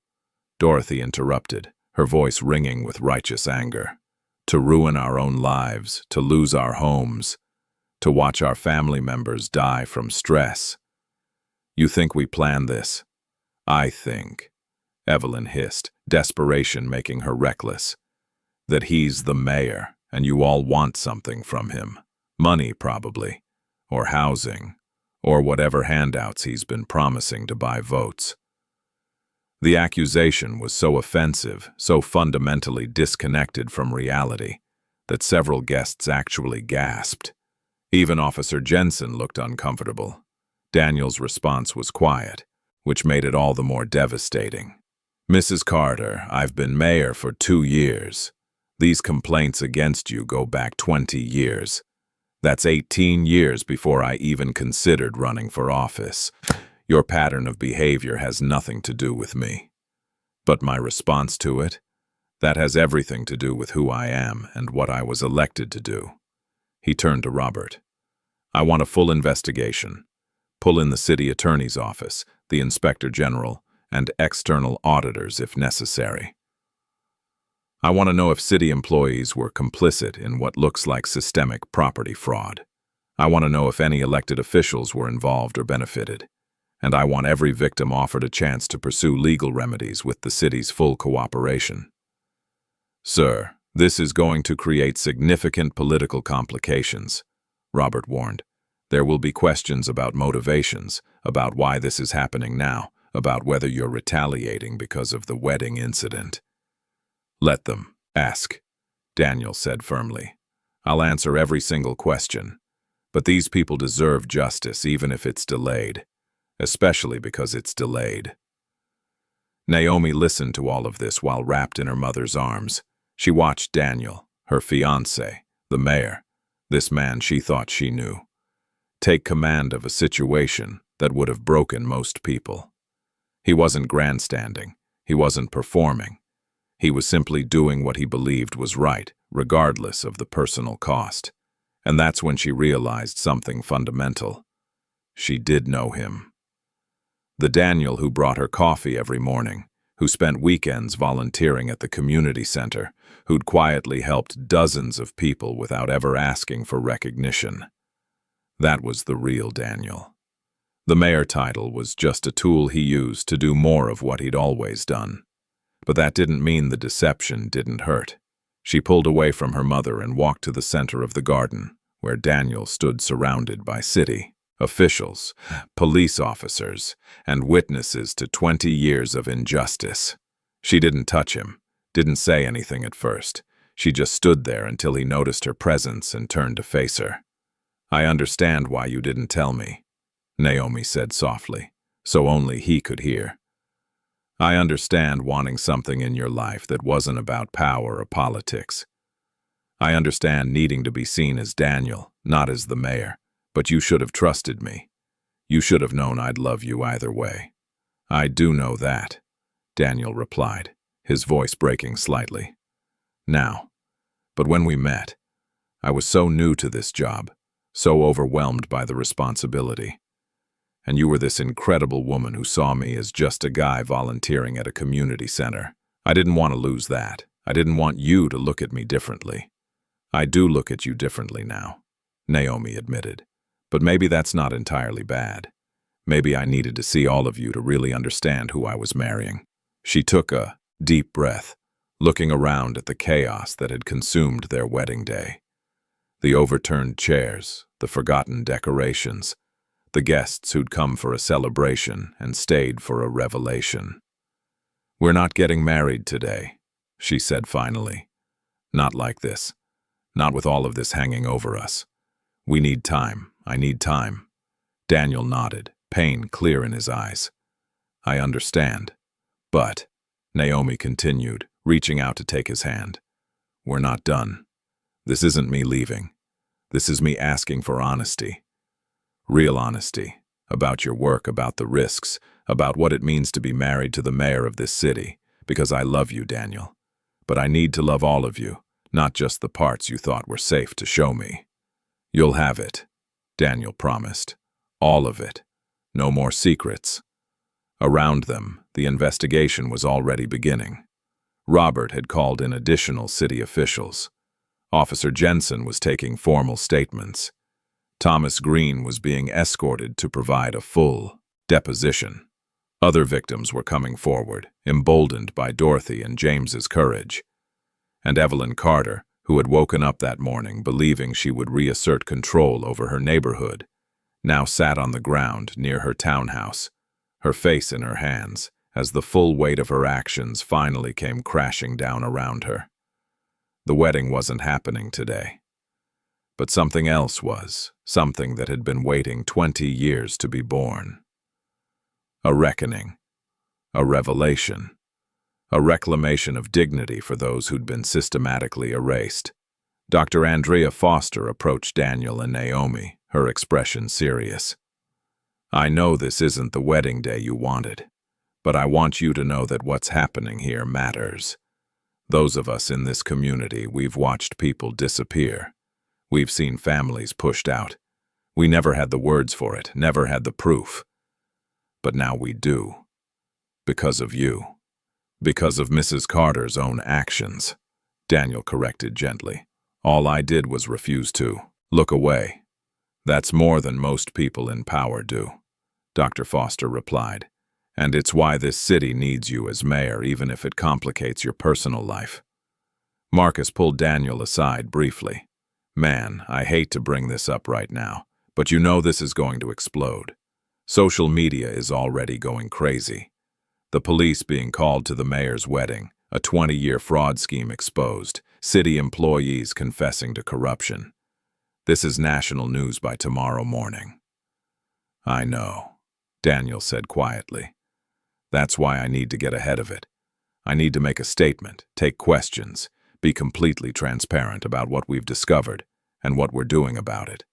Dorothy interrupted, her voice ringing with righteous anger. "To ruin our own lives, to lose our homes, to watch our family members die from stress. You think we planned this?" "I think," Evelyn hissed, desperation making her reckless, "that he's the mayor, and you all want something from him. Money, probably, or housing, or whatever handouts he's been promising to buy votes." The accusation was so offensive, so fundamentally disconnected from reality, that several guests actually gasped. Even Officer Jensen looked uncomfortable. Daniel's response was quiet, which made it all the more devastating. "Mrs. Carter, I've been mayor for 2 years. These complaints against you go back 20 years. That's 18 years before I even considered running for office. Your pattern of behavior has nothing to do with me. But my response to it? That has everything to do with who I am and what I was elected to do." He turned to Robert. "I want a full investigation. Pull in the city attorney's office, the inspector general, and external auditors if necessary. I want to know if city employees were complicit in what looks like systemic property fraud. I want to know if any elected officials were involved or benefited. And I want every victim offered a chance to pursue legal remedies with the city's full cooperation." "Sir, this is going to create significant political complications," Robert warned. "There will be questions about motivations, about why this is happening now, about whether you're retaliating because of the wedding incident." "Let them ask," Daniel said firmly. "I'll answer every single question. But these people deserve justice even if it's delayed. Especially because it's delayed." Naomi listened to all of this while wrapped in her mother's arms. She watched Daniel, her fiancé, the mayor, this man she thought she knew, take command of a situation that would have broken most people. He wasn't grandstanding. He wasn't performing. He was simply doing what he believed was right, regardless of the personal cost. And that's when she realized something fundamental. She did know him. The Daniel who brought her coffee every morning, who spent weekends volunteering at the community center, who'd quietly helped dozens of people without ever asking for recognition. That was the real Daniel. The mayor title was just a tool he used to do more of what he'd always done. But that didn't mean the deception didn't hurt. She pulled away from her mother and walked to the center of the garden, where Daniel stood surrounded by city officials, police officers, and witnesses to 20 years of injustice. She didn't touch him, didn't say anything at first. She just stood there until he noticed her presence and turned to face her. "I understand why you didn't tell me," Naomi said softly, so only he could hear. "I understand wanting something in your life that wasn't about power or politics. I understand needing to be seen as Daniel, not as the mayor. But you should have trusted me. You should have known I'd love you either way." "I do know that," Daniel replied, his voice breaking slightly. "Now, but when we met, I was so new to this job, so overwhelmed by the responsibility. And you were this incredible woman who saw me as just a guy volunteering at a community center. I didn't want to lose that. I didn't want you to look at me differently. I do look at you differently now, Naomi admitted. But maybe that's not entirely bad. Maybe I needed to see all of you to really understand who I was marrying. She took a deep breath, looking around at the chaos that had consumed their wedding day. The overturned chairs, the forgotten decorations, the guests who'd come for a celebration and stayed for a revelation. "We're not getting married today," she said finally. "Not like this. Not with all of this hanging over us. We need time. I need time." Daniel nodded, pain clear in his eyes. "I understand. But," Naomi continued, reaching out to take his hand, "we're not done. This isn't me leaving. This is me asking for honesty. Real honesty. About your work, about the risks, about what it means to be married to the mayor of this city. Because I love you, Daniel. But I need to love all of you, not just the parts you thought were safe to show me." "You'll have it," Daniel promised. "All of it. No more secrets." Around them, the investigation was already beginning. Robert had called in additional city officials. Officer Jensen was taking formal statements. Thomas Green was being escorted to provide a full deposition. Other victims were coming forward, emboldened by Dorothy and James's courage. And Evelyn Carter, who had woken up that morning believing she would reassert control over her neighborhood, now sat on the ground near her townhouse, her face in her hands, as the full weight of her actions finally came crashing down around her. The wedding wasn't happening today. But something else was, something that had been waiting 20 years to be born. A reckoning, a revelation, a reclamation of dignity for those who'd been systematically erased. Dr. Andrea Foster approached Daniel and Naomi, her expression serious. "I know this isn't the wedding day you wanted, but I want you to know that what's happening here matters. Those of us in this community, we've watched people disappear. We've seen families pushed out. We never had the words for it, never had the proof. But now we do. Because of you. Because of Mrs. Carter's own actions," Daniel corrected gently. "All I did was refuse to look away. That's more than most people in power do," Dr. Foster replied. "And it's why this city needs you as mayor, even if it complicates your personal life." Marcus pulled Daniel aside briefly. "Man, I hate to bring this up right now, but you know this is going to explode. Social media is already going crazy. The police being called to the mayor's wedding, a 20-year fraud scheme exposed, city employees confessing to corruption. This is national news by tomorrow morning." "I know," Daniel said quietly. "That's why I need to get ahead of it. I need to make a statement, take questions, be completely transparent about what we've discovered and what we're doing about it."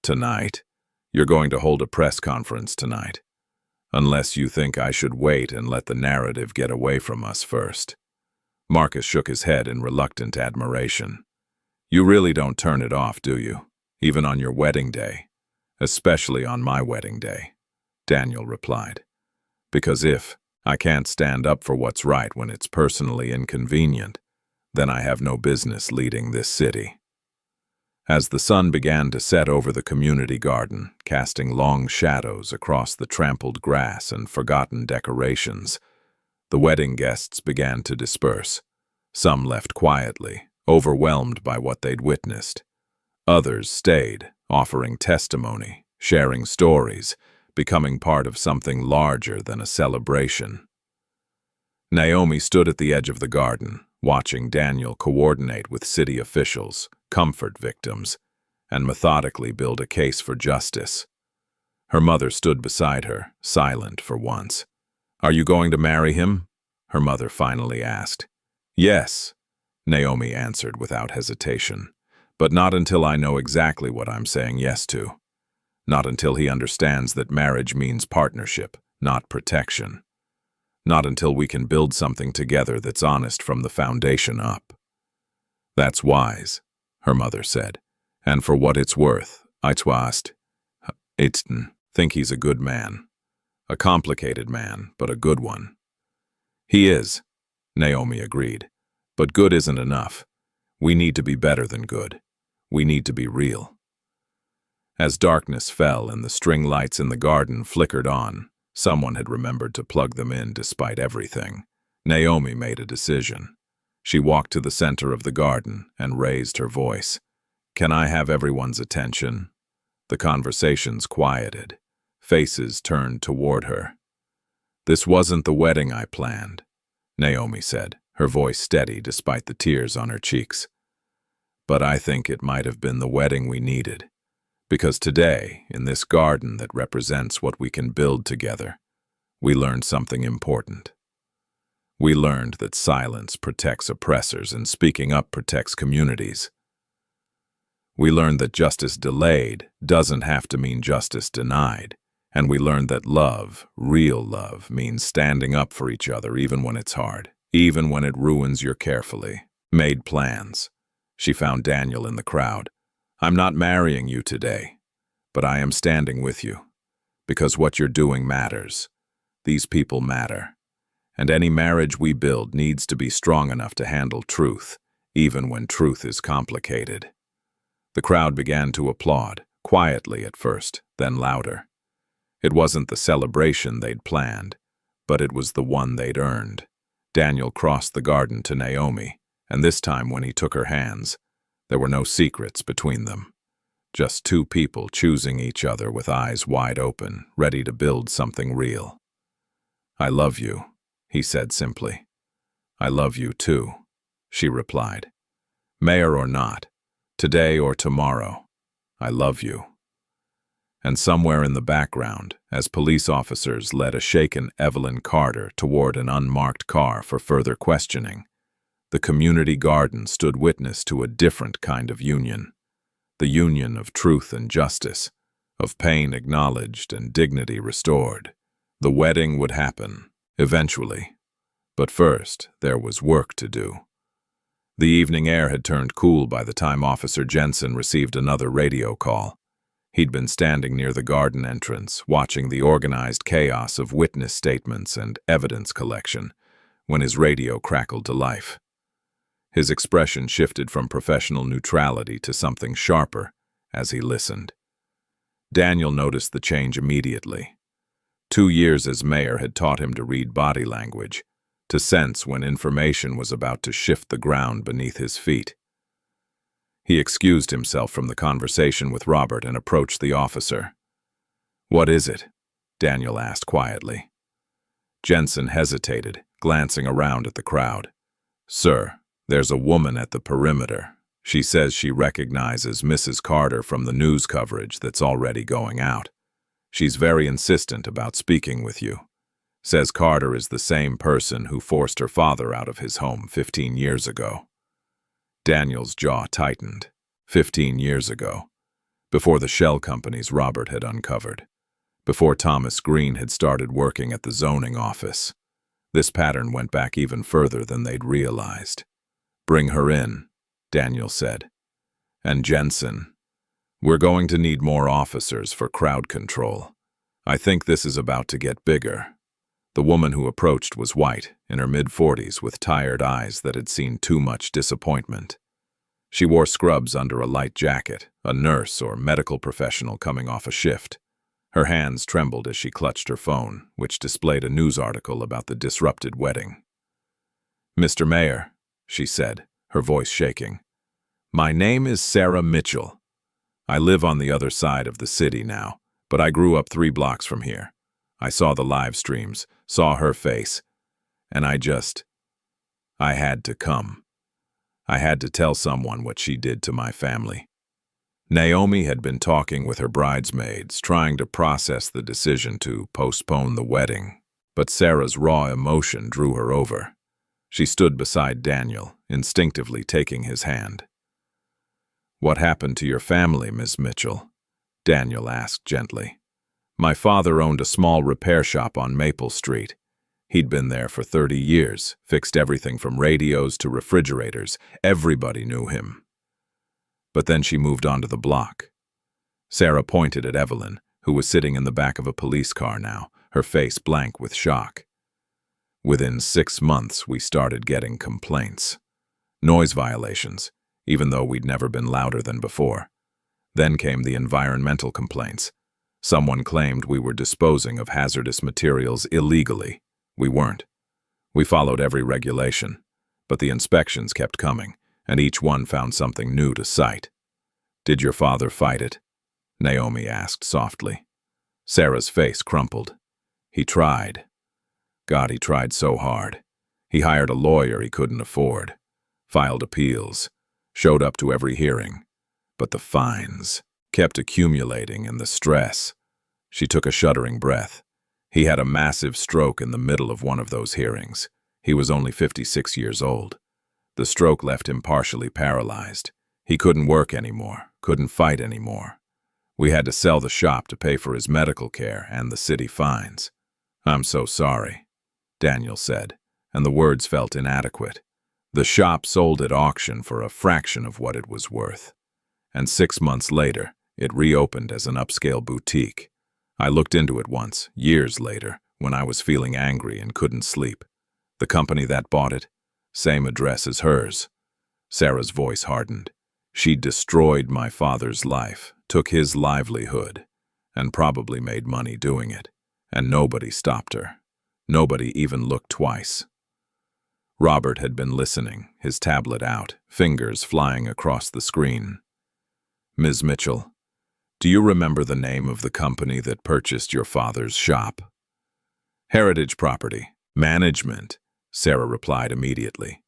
"Tonight? You're going to hold a press conference tonight. Unless you think I should wait and let the narrative get away from us first." Marcus shook his head in reluctant admiration. "You really don't turn it off, do you? Even on your wedding day. Especially on my wedding day," Daniel replied. "Because if I can't stand up for what's right when it's personally inconvenient, then I have no business leading this city." As the sun began to set over the community garden, casting long shadows across the trampled grass and forgotten decorations, the wedding guests began to disperse. Some left quietly, overwhelmed by what they'd witnessed. Others stayed, offering testimony, sharing stories, becoming part of something larger than a celebration. Naomi stood at the edge of the garden, watching Daniel coordinate with city officials, comfort victims, and methodically build a case for justice. Her mother stood beside her, silent for once. "Are you going to marry him?" her mother finally asked. "Yes," Naomi answered without hesitation, "but not until I know exactly what I'm saying yes to. Not until he understands that marriage means partnership, not protection. Not until we can build something together that's honest from the foundation up." "That's wise," her mother said, "and for what it's worth, I think he's a good man. A complicated man, but a good one." "He is," Naomi agreed. But good isn't enough. We need to be better than good. We need to be real. As darkness fell and the string lights in the garden flickered on, someone had remembered to plug them in despite everything. Naomi made a decision. She walked to the center of the garden and raised her voice. "Can I have everyone's attention?" The conversations quieted. Faces turned toward her. "This wasn't the wedding I planned," Naomi said, her voice steady despite the tears on her cheeks. "But I think it might have been the wedding we needed. Because today, in this garden that represents what we can build together, we learned something important. We learned that silence protects oppressors and speaking up protects communities. We learned that justice delayed doesn't have to mean justice denied. And we learned that love, real love, means standing up for each other even when it's hard, even when it ruins your carefully made plans." She found Daniel in the crowd. "I'm not marrying you today, but I am standing with you. Because what you're doing matters. These people matter. And any marriage we build needs to be strong enough to handle truth, even when truth is complicated." The crowd began to applaud, quietly at first, then louder. It wasn't the celebration they'd planned, but it was the one they'd earned. Daniel crossed the garden to Naomi, and this time when he took her hands, there were no secrets between them. Just two people choosing each other with eyes wide open, ready to build something real. "I love you," he said simply. "I love you too," she replied. "Mayor or not, today or tomorrow, I love you." And somewhere in the background, as police officers led a shaken Evelyn Carter toward an unmarked car for further questioning, the community garden stood witness to a different kind of union. The union of truth and justice, of pain acknowledged and dignity restored. The wedding would happen, eventually. But first, there was work to do. The evening air had turned cool by the time Officer Jensen received another radio call. He'd been standing near the garden entrance, watching the organized chaos of witness statements and evidence collection, when his radio crackled to life. His expression shifted from professional neutrality to something sharper as he listened. Daniel noticed the change immediately. 2 years as mayor had taught him to read body language, to sense when information was about to shift the ground beneath his feet. He excused himself from the conversation with Robert and approached the officer. "What is it?" Daniel asked quietly. Jensen hesitated, glancing around at the crowd. "Sir, there's a woman at the perimeter. She says she recognizes Mrs. Carter from the news coverage that's already going out. She's very insistent about speaking with you. Says Carter is the same person who forced her father out of his home 15 years ago." Daniel's jaw tightened. 15 years ago. Before the shell companies Robert had uncovered. Before Thomas Green had started working at the zoning office. This pattern went back even further than they'd realized. "Bring her in," Daniel said. "And Jensen, we're going to need more officers for crowd control. I think this is about to get bigger." The woman who approached was white, in her mid-40s, with tired eyes that had seen too much disappointment. She wore scrubs under a light jacket, a nurse or medical professional coming off a shift. Her hands trembled as she clutched her phone, which displayed a news article about the disrupted wedding. "Mr. Mayor," she said, her voice shaking, "my name is Sarah Mitchell. I live on the other side of the city now, but I grew up 3 blocks from here. I saw the live streams, saw her face, and I had to come. I had to tell someone what she did to my family." Naomi had been talking with her bridesmaids, trying to process the decision to postpone the wedding, but Sarah's raw emotion drew her over. She stood beside Daniel, instinctively taking his hand. "What happened to your family, Miss Mitchell?" Daniel asked gently. "My father owned a small repair shop on Maple Street. He'd been there for 30 years, fixed everything from radios to refrigerators. Everybody knew him." But then she moved on to the block. Sarah pointed at Evelyn, who was sitting in the back of a police car now, her face blank with shock. "Within 6 months, we started getting complaints. Noise violations, even though we'd never been louder than before. Then came the environmental complaints. Someone claimed we were disposing of hazardous materials illegally. We weren't. We followed every regulation, but the inspections kept coming, and each one found something new to cite. "Did your father fight it?" Naomi asked softly. Sarah's face crumpled. "He tried. God, he tried so hard. He hired a lawyer he couldn't afford, filed appeals, showed up to every hearing. But the fines kept accumulating and the stress." She took a shuddering breath. "He had a massive stroke in the middle of one of those hearings. He was only 56 years old. The stroke left him partially paralyzed. He couldn't work anymore, couldn't fight anymore. We had to sell the shop to pay for his medical care and the city fines." "I'm so sorry," Daniel said, and the words felt inadequate. The shop sold at auction for a fraction of what it was worth. And 6 months later, it reopened as an upscale boutique. I looked into it once, years later, when I was feeling angry and couldn't sleep. The company that bought it, same address as hers. Sarah's voice hardened. She destroyed my father's life, took his livelihood, and probably made money doing it. And nobody stopped her. Nobody even looked twice. Robert had been listening, his tablet out, fingers flying across the screen. "Ms. Mitchell, do you remember the name of the company that purchased your father's shop?" "Heritage Property Management," Sarah replied immediately.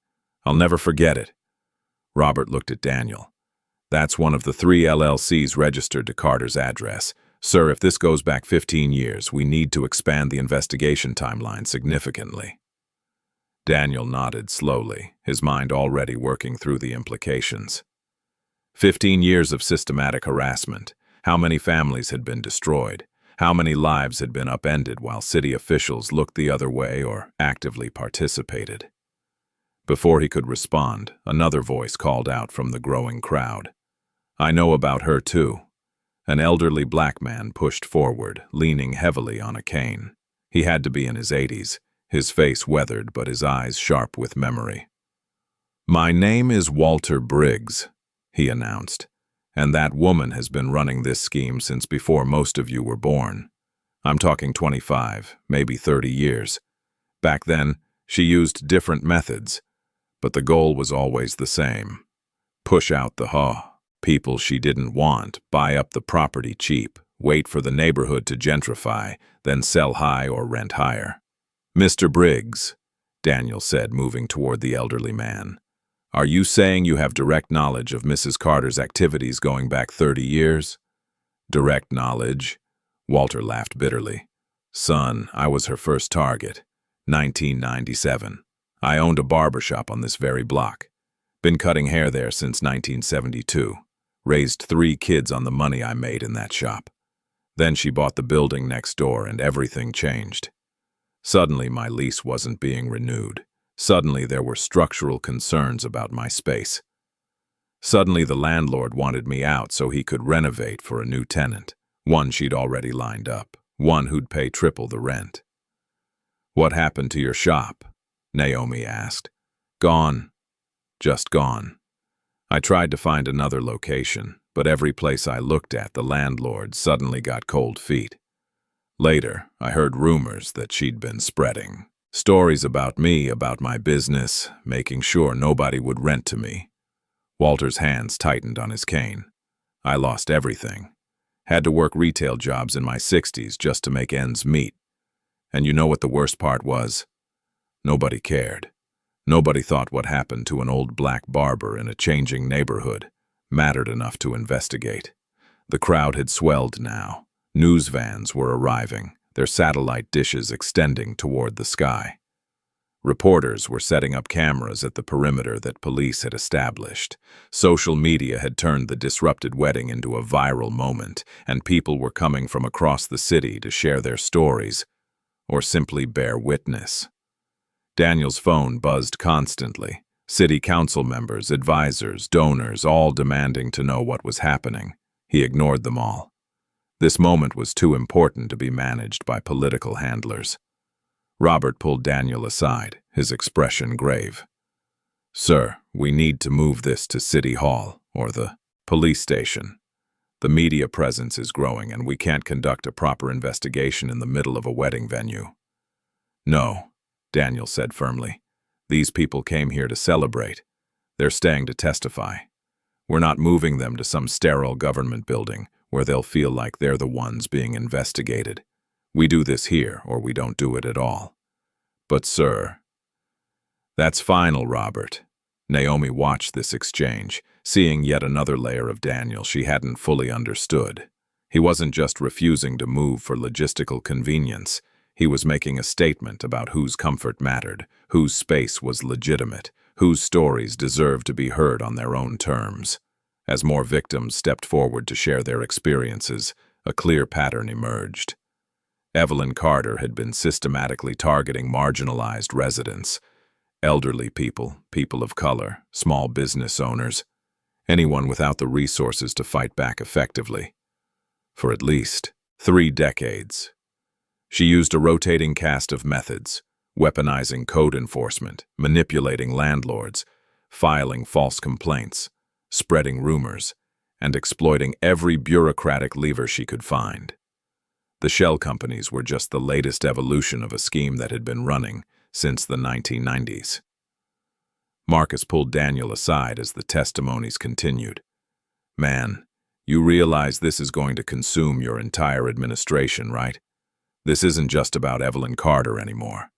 "I'll never forget it." Robert looked at Daniel. "That's one of the 3 LLCs registered to Carter's address. Sir, if this goes back 15 years, we need to expand the investigation timeline significantly." Daniel nodded slowly, his mind already working through the implications. 15 years of systematic harassment. How many families had been destroyed? How many lives had been upended while city officials looked the other way or actively participated? Before he could respond, another voice called out from the growing crowd. "I know about her too." An elderly black man pushed forward, leaning heavily on a cane. He had to be in his 80s, his face weathered but his eyes sharp with memory. "My name is Walter Briggs," he announced, "and that woman has been running this scheme since before most of you were born. I'm talking 25, maybe 30 years. Back then, she used different methods, but the goal was always the same. Push out the people she didn't want, buy up the property cheap, wait for the neighborhood to gentrify, then sell high or rent higher." "Mr. Briggs," Daniel said, moving toward the elderly man, "are you saying you have direct knowledge of Mrs. Carter's activities going back 30 years? "Direct knowledge?" Walter laughed bitterly. "Son, I was her first target. 1997. I owned a barbershop on this very block. Been cutting hair there since 1972. Raised 3 kids on the money I made in that shop. Then she bought the building next door and everything changed. Suddenly my lease wasn't being renewed. Suddenly there were structural concerns about my space. Suddenly the landlord wanted me out so he could renovate for a new tenant, one she'd already lined up, one who'd pay triple the rent." "What happened to your shop?" Naomi asked. "Gone. Just gone. I tried to find another location, but every place I looked at, the landlord suddenly got cold feet. Later, I heard rumors that she'd been spreading stories about me, about my business, making sure nobody would rent to me." Walter's hands tightened on his cane. "I lost everything. Had to work retail jobs in my 60s just to make ends meet. And you know what the worst part was? Nobody cared. Nobody thought what happened to an old black barber in a changing neighborhood mattered enough to investigate. The crowd had swelled now. News vans were arriving, their satellite dishes extending toward the sky. Reporters were setting up cameras at the perimeter that police had established. Social media had turned the disrupted wedding into a viral moment, and people were coming from across the city to share their stories, or simply bear witness. Daniel's phone buzzed constantly. City council members, advisors, donors, all demanding to know what was happening. He ignored them all. This moment was too important to be managed by political handlers. Robert pulled Daniel aside, his expression grave. "Sir, we need to move this to City Hall or the police station. The media presence is growing and we can't conduct a proper investigation in the middle of a wedding venue." "No," Daniel said firmly. "These people came here to celebrate. They're staying to testify. We're not moving them to some sterile government building where they'll feel like they're the ones being investigated. We do this here or we don't do it at all." "But sir—" "That's final, Robert." Naomi watched this exchange, seeing yet another layer of Daniel she hadn't fully understood. He wasn't just refusing to move for logistical convenience. He was making a statement about whose comfort mattered, whose space was legitimate, whose stories deserved to be heard on their own terms. As more victims stepped forward to share their experiences, a clear pattern emerged. Evelyn Carter had been systematically targeting marginalized residents, elderly people, people of color, small business owners, anyone without the resources to fight back effectively. For at least 3 decades. She used a rotating cast of methods, weaponizing code enforcement, manipulating landlords, filing false complaints, spreading rumors, and exploiting every bureaucratic lever she could find. The shell companies were just the latest evolution of a scheme that had been running since the 1990s. Marcus pulled Daniel aside as the testimonies continued. "Man, you realize this is going to consume your entire administration, right? This isn't just about Evelyn Carter anymore.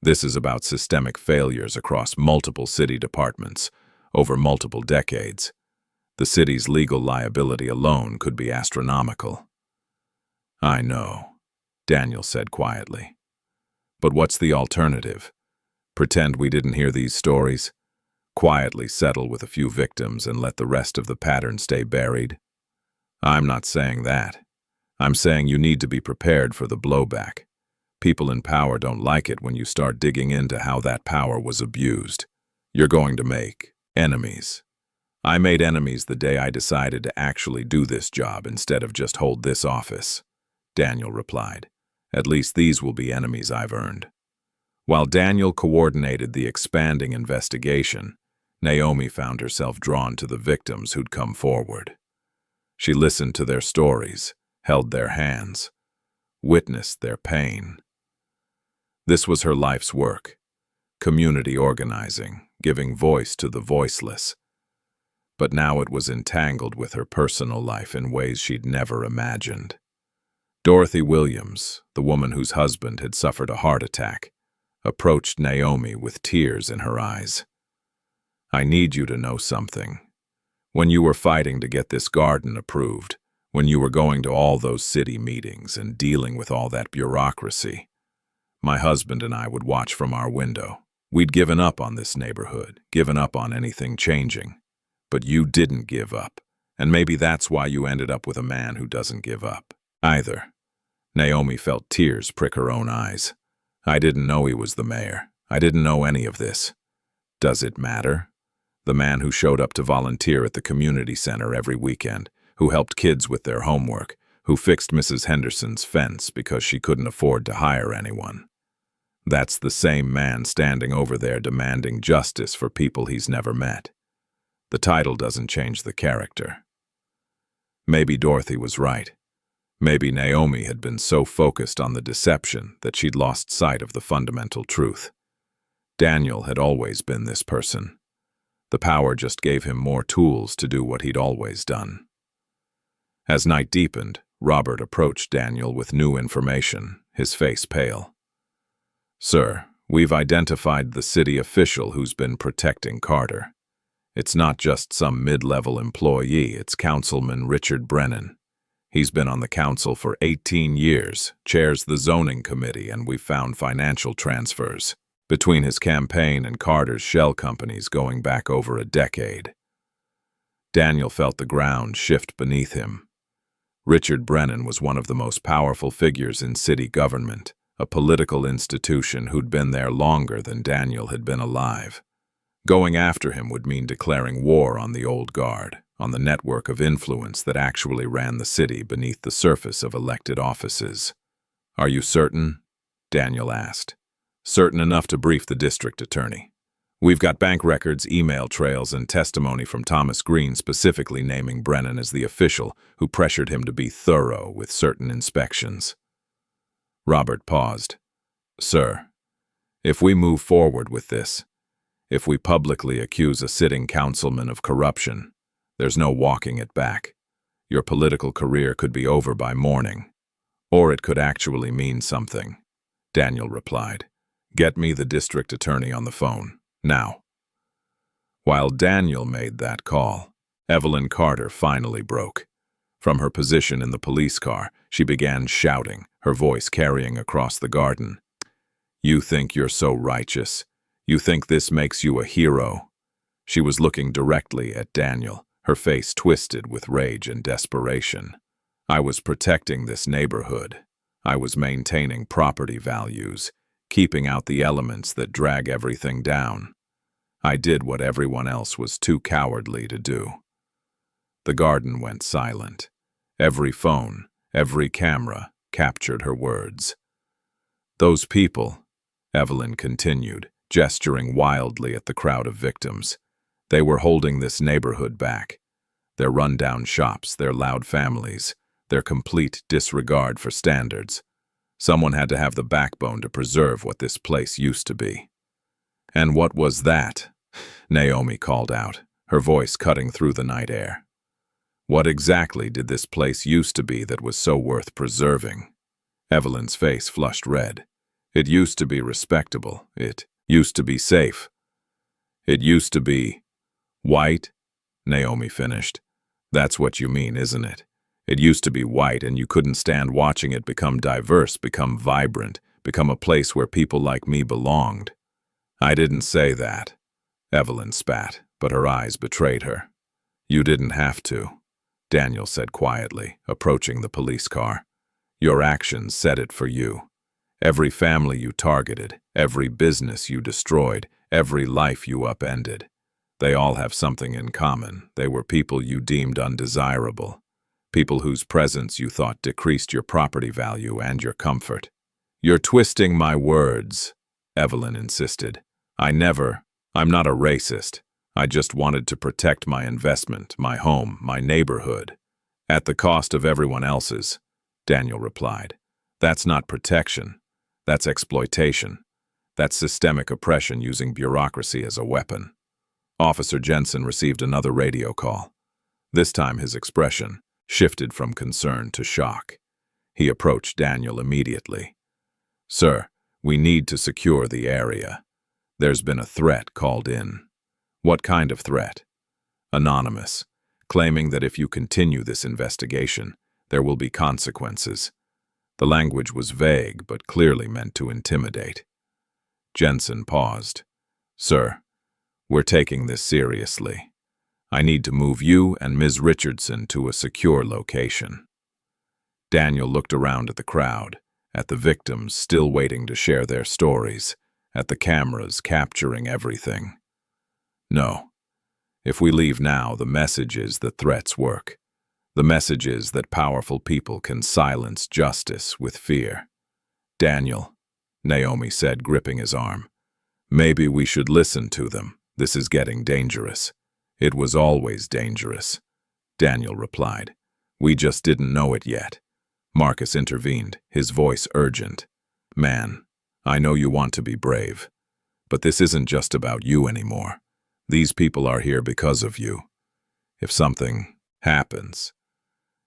This is about systemic failures across multiple city departments over multiple decades. The city's legal liability alone could be astronomical." "I know," Daniel said quietly. "But what's the alternative? Pretend we didn't hear these stories? Quietly settle with a few victims and let the rest of the pattern stay buried?" "I'm not saying that. I'm saying you need to be prepared for the blowback. People in power don't like it when you start digging into how that power was abused. You're going to make enemies. I made enemies the day I decided to actually do this job instead of just hold this office," Daniel replied. "At least these will be enemies I've earned." While Daniel coordinated the expanding investigation, Naomi found herself drawn to the victims who'd come forward. She listened to their stories, held their hands, witnessed their pain. This was her life's work, community organizing, giving voice to the voiceless. But now it was entangled with her personal life in ways she'd never imagined. Dorothy Williams, the woman whose husband had suffered a heart attack, approached Naomi with tears in her eyes. "I need you to know something. When you were fighting to get this garden approved, when you were going to all those city meetings and dealing with all that bureaucracy, my husband and I would watch from our window. We'd given up on this neighborhood, given up on anything changing. But you didn't give up, and maybe that's why you ended up with a man who doesn't give up either." Naomi felt tears prick her own eyes. "I didn't know he was the mayor. I didn't know any of this. Does it matter? The man who showed up to volunteer at the community center every weekend, who helped kids with their homework, who fixed Mrs. Henderson's fence because she couldn't afford to hire anyone. That's the same man standing over there demanding justice for people he's never met. The title doesn't change the character." Maybe Dorothy was right. Maybe Naomi had been so focused on the deception that she'd lost sight of the fundamental truth. Daniel had always been this person. The power just gave him more tools to do what he'd always done. As night deepened, Robert approached Daniel with new information, his face pale. "Sir, we've identified the city official who's been protecting Carter. It's not just some mid-level employee, it's Councilman Richard Brennan. He's been on the council for 18 years, chairs the zoning committee, and we've found financial transfers between his campaign and Carter's shell companies going back over a decade." Daniel felt the ground shift beneath him. Richard Brennan was one of the most powerful figures in city government, a political institution who'd been there longer than Daniel had been alive. Going after him would mean declaring war on the old guard, on the network of influence that actually ran the city beneath the surface of elected offices. "Are you certain?" Daniel asked. "Certain enough to brief the district attorney. We've got bank records, email trails, and testimony from Thomas Green specifically naming Brennan as the official who pressured him to be thorough with certain inspections. Robert paused. Sir, if we move forward with this, if we publicly accuse a sitting councilman of corruption, there's no walking it back. Your political career could be over by morning. Or it could actually mean something. Daniel replied. Get me the district attorney on the phone. Now. While Daniel made that call, Evelyn Carter finally broke. From her position in the police car, she began shouting, her voice carrying across the garden. You think you're so righteous. You think this makes you a hero. She was looking directly at Daniel, her face twisted with rage and desperation. I was protecting this neighborhood. I was maintaining property values, keeping out the elements that drag everything down. I did what everyone else was too cowardly to do. The garden went silent. Every phone, every camera captured her words. Those people, Evelyn continued, gesturing wildly at the crowd of victims. They were holding this neighborhood back. Their rundown shops, their loud families, their complete disregard for standards. Someone had to have the backbone to preserve what this place used to be. And what was that? Naomi called out, her voice cutting through the night air. What exactly did this place used to be that was so worth preserving? Evelyn's face flushed red. It used to be respectable. It used to be safe. It used to be white, Naomi finished. That's what you mean, isn't it? It used to be white and you couldn't stand watching it become diverse, become vibrant, become a place where people like me belonged. I didn't say that. Evelyn spat, but her eyes betrayed her. You didn't have to, Daniel said quietly, approaching the police car. Your actions said it for you. Every family you targeted, every business you destroyed, every life you upended. They all have something in common. They were people you deemed undesirable. People whose presence you thought decreased your property value and your comfort. You're twisting my words, Evelyn insisted. I'm not a racist. I just wanted to protect my investment, my home, my neighborhood. At the cost of everyone else's, Daniel replied. That's not protection. That's exploitation. That's systemic oppression using bureaucracy as a weapon. Officer Jensen received another radio call. This time his expression shifted from concern to shock. He approached Daniel immediately. Sir, we need to secure the area. There's been a threat called in. What kind of threat? Anonymous, claiming that if you continue this investigation, there will be consequences. The language was vague but clearly meant to intimidate. Jensen paused. Sir, we're taking this seriously. I need to move you and Ms. Richardson to a secure location. Daniel looked around at the crowd, at the victims still waiting to share their stories, at the cameras capturing everything. No. If we leave now, the message is that threats work. The message is that powerful people can silence justice with fear. Daniel, Naomi said, gripping his arm. Maybe we should listen to them. This is getting dangerous. It was always dangerous, Daniel replied. We just didn't know it yet. Marcus intervened, his voice urgent. Man, I know you want to be brave, but this isn't just about you anymore. These people are here because of you. If something happens,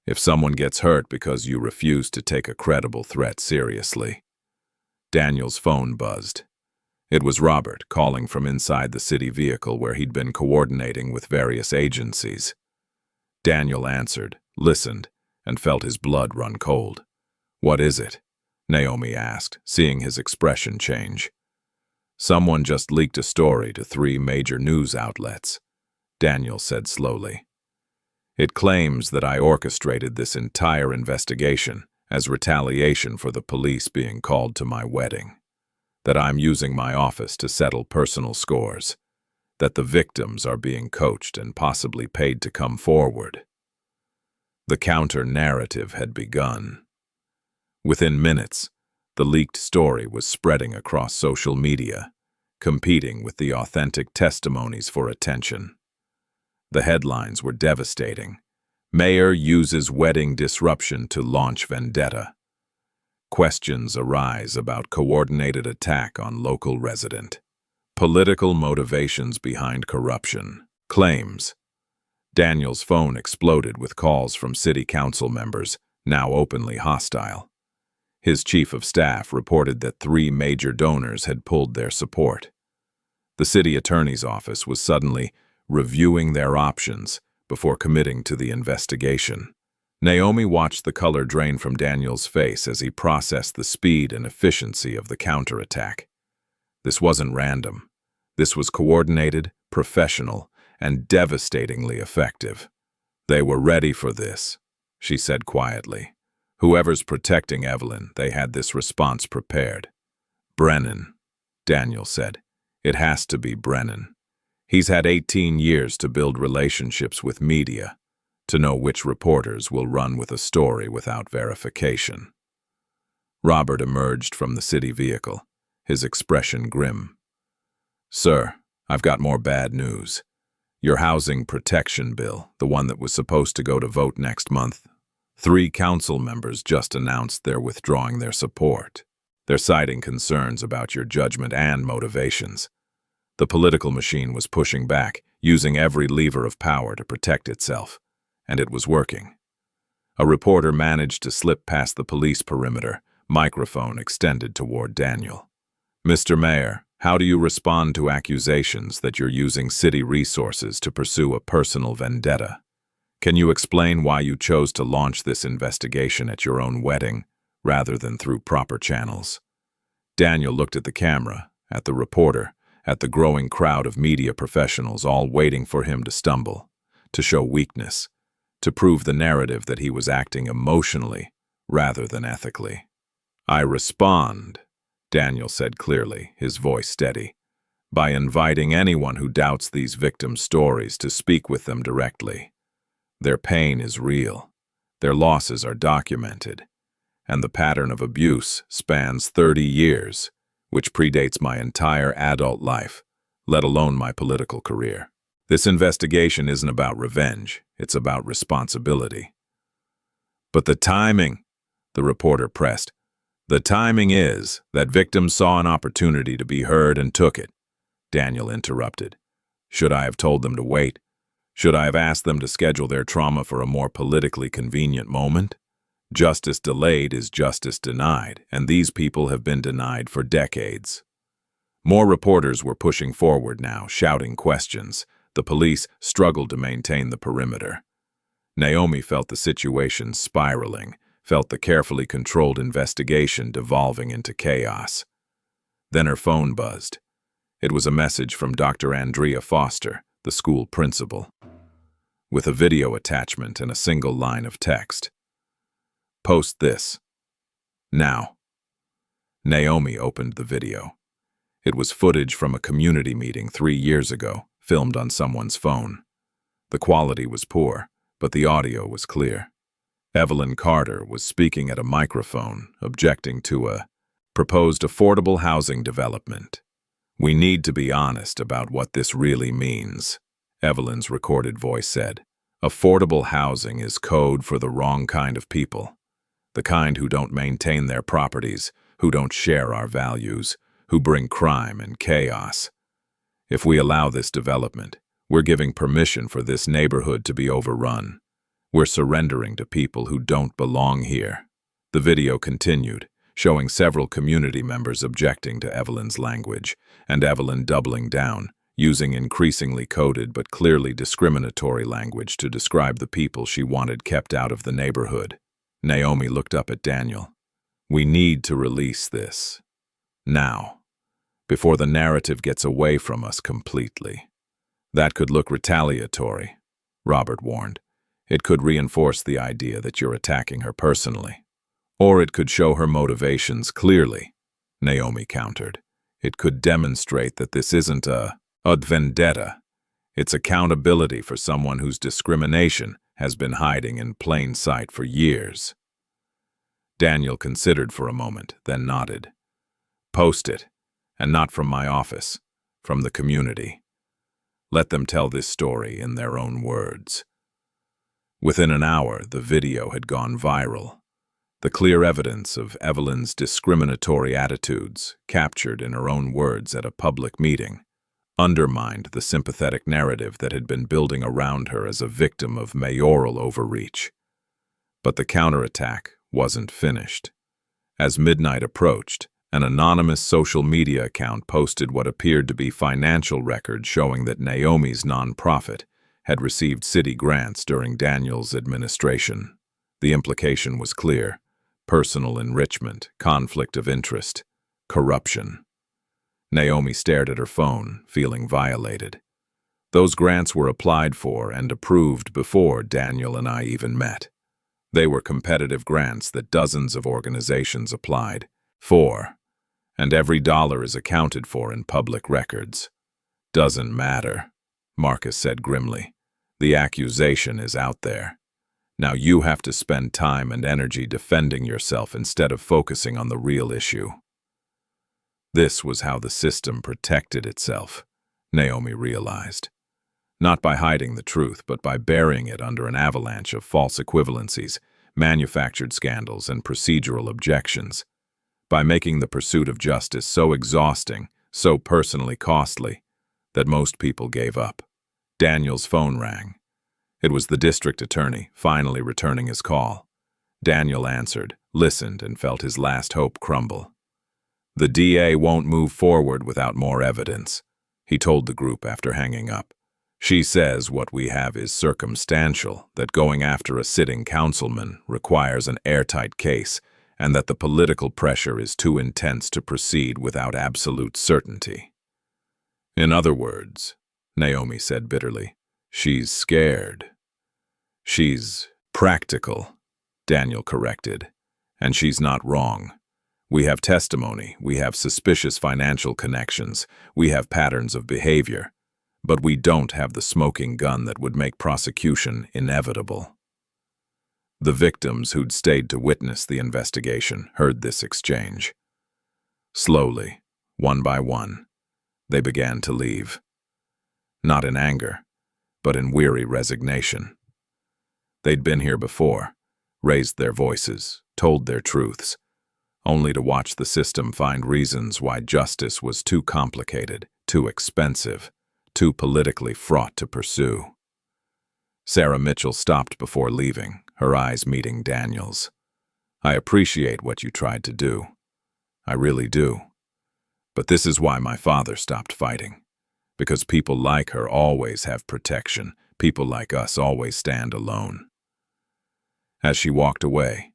if someone gets hurt because you refuse to take a credible threat seriously. Daniel's phone buzzed. It was Robert calling from inside the city vehicle where he'd been coordinating with various agencies. Daniel answered, listened, and felt his blood run cold. What is it? Naomi asked, seeing his expression change. Someone just leaked a story to 3 major news outlets, Daniel said slowly. It claims that I orchestrated this entire investigation as retaliation for the police being called to my wedding. That I'm using my office to settle personal scores, that the victims are being coached and possibly paid to come forward. The counter-narrative had begun. Within minutes, the leaked story was spreading across social media, competing with the authentic testimonies for attention. The headlines were devastating. Mayor uses wedding disruption to launch vendetta. Questions arise about coordinated attack on local resident. Political motivations behind corruption. Claims. Daniel's phone exploded with calls from city council members, now openly hostile. His chief of staff reported that 3 major donors had pulled their support. The city attorney's office was suddenly reviewing their options before committing to the investigation. Naomi watched the color drain from Daniel's face as he processed the speed and efficiency of the counterattack. This wasn't random. This was coordinated, professional, and devastatingly effective. They were ready for this, she said quietly. Whoever's protecting Evelyn, they had this response prepared. Brennan, Daniel said. It has to be Brennan. He's had 18 years to build relationships with media, to know which reporters will run with a story without verification. Robert emerged from the city vehicle, his expression grim. Sir, I've got more bad news. Your housing protection bill, the one that was supposed to go to vote next month, 3 council members just announced they're withdrawing their support. They're citing concerns about your judgment and motivations. The political machine was pushing back, using every lever of power to protect itself, and it was working. A reporter managed to slip past the police perimeter, microphone extended toward Daniel. Mr. Mayor, how do you respond to accusations that you're using city resources to pursue a personal vendetta? Can you explain why you chose to launch this investigation at your own wedding, rather than through proper channels? Daniel looked at the camera, at the reporter, at the growing crowd of media professionals all waiting for him to stumble, to show weakness, to prove the narrative that he was acting emotionally rather than ethically. I respond, Daniel said clearly, his voice steady, by inviting anyone who doubts these victims' stories to speak with them directly. Their pain is real, their losses are documented, and the pattern of abuse spans 30 years, which predates my entire adult life, let alone my political career. This investigation isn't about revenge, it's about responsibility. But the timing, the reporter pressed. The timing is that victims saw an opportunity to be heard and took it. Daniel interrupted. Should I have told them to wait? Should I have asked them to schedule their trauma for a more politically convenient moment? Justice delayed is justice denied, and these people have been denied for decades. More reporters were pushing forward now, shouting questions. The police struggled to maintain the perimeter. Naomi felt the situation spiraling, felt the carefully controlled investigation devolving into chaos. Then her phone buzzed. It was a message from Dr. Andrea Foster, the school principal, with a video attachment and a single line of text. Post this. Now. Naomi opened the video. It was footage from a community meeting 3 years ago, filmed on someone's phone. The quality was poor, but the audio was clear. Evelyn Carter was speaking at a microphone, objecting to a proposed affordable housing development. We need to be honest about what this really means, Evelyn's recorded voice said. Affordable housing is code for the wrong kind of people. The kind who don't maintain their properties, who don't share our values, who bring crime and chaos. If we allow this development, we're giving permission for this neighborhood to be overrun. We're surrendering to people who don't belong here. The video continued, showing several community members objecting to Evelyn's language, and Evelyn doubling down, using increasingly coded but clearly discriminatory language to describe the people she wanted kept out of the neighborhood. Naomi looked up at Daniel. We need to release this. Now. Before the narrative gets away from us completely. That could look retaliatory, Robert warned. It could reinforce the idea that you're attacking her personally. Or it could show her motivations clearly, Naomi countered. It could demonstrate that this isn't a vendetta. It's accountability for someone whose discrimination has been hiding in plain sight for years. Daniel considered for a moment, then nodded. Post it, and not from my office. from the community. Let them tell this story in their own words. Within an hour, the video had gone viral. The clear evidence of Evelyn's discriminatory attitudes, captured in her own words at a public meeting, undermined the sympathetic narrative that had been building around her as a victim of mayoral overreach. But the counterattack wasn't finished. As midnight approached, an anonymous social media account posted what appeared to be financial records showing that Naomi's nonprofit had received city grants during Daniel's administration. The implication was clear: personal enrichment, conflict of interest, corruption. Naomi stared at her phone, feeling violated. Those grants were applied for and approved before Daniel and I even met. They were competitive grants that dozens of organizations applied for, and every dollar is accounted for in public records. Doesn't matter, Marcus said grimly. The accusation is out there. Now you have to spend time and energy defending yourself instead of focusing on the real issue. This was how the system protected itself, Naomi realized. Not by hiding the truth, but by burying it under an avalanche of false equivalencies, manufactured scandals, and procedural objections. By making the pursuit of justice so exhausting, so personally costly, that most people gave up. Daniel's phone rang. It was the district attorney, finally returning his call. Daniel answered, listened, and felt his last hope crumble. The DA won't move forward without more evidence, he told the group after hanging up. She says what we have is circumstantial, that going after a sitting councilman requires an airtight case, and that the political pressure is too intense to proceed without absolute certainty. In other words, Naomi said bitterly, she's scared. She's practical, Daniel corrected, and she's not wrong. We have testimony, we have suspicious financial connections, we have patterns of behavior, but we don't have the smoking gun that would make prosecution inevitable. The victims who'd stayed to witness the investigation heard this exchange. Slowly, one by one, they began to leave. Not in anger, but in weary resignation. They'd been here before, raised their voices, told their truths, only to watch the system find reasons why justice was too complicated, too expensive, too politically fraught to pursue. Sarah Mitchell stopped before leaving, her eyes meeting Daniel's. I appreciate what you tried to do. I really do. But this is why my father stopped fighting. Because people like her always have protection. People like us always stand alone. As she walked away,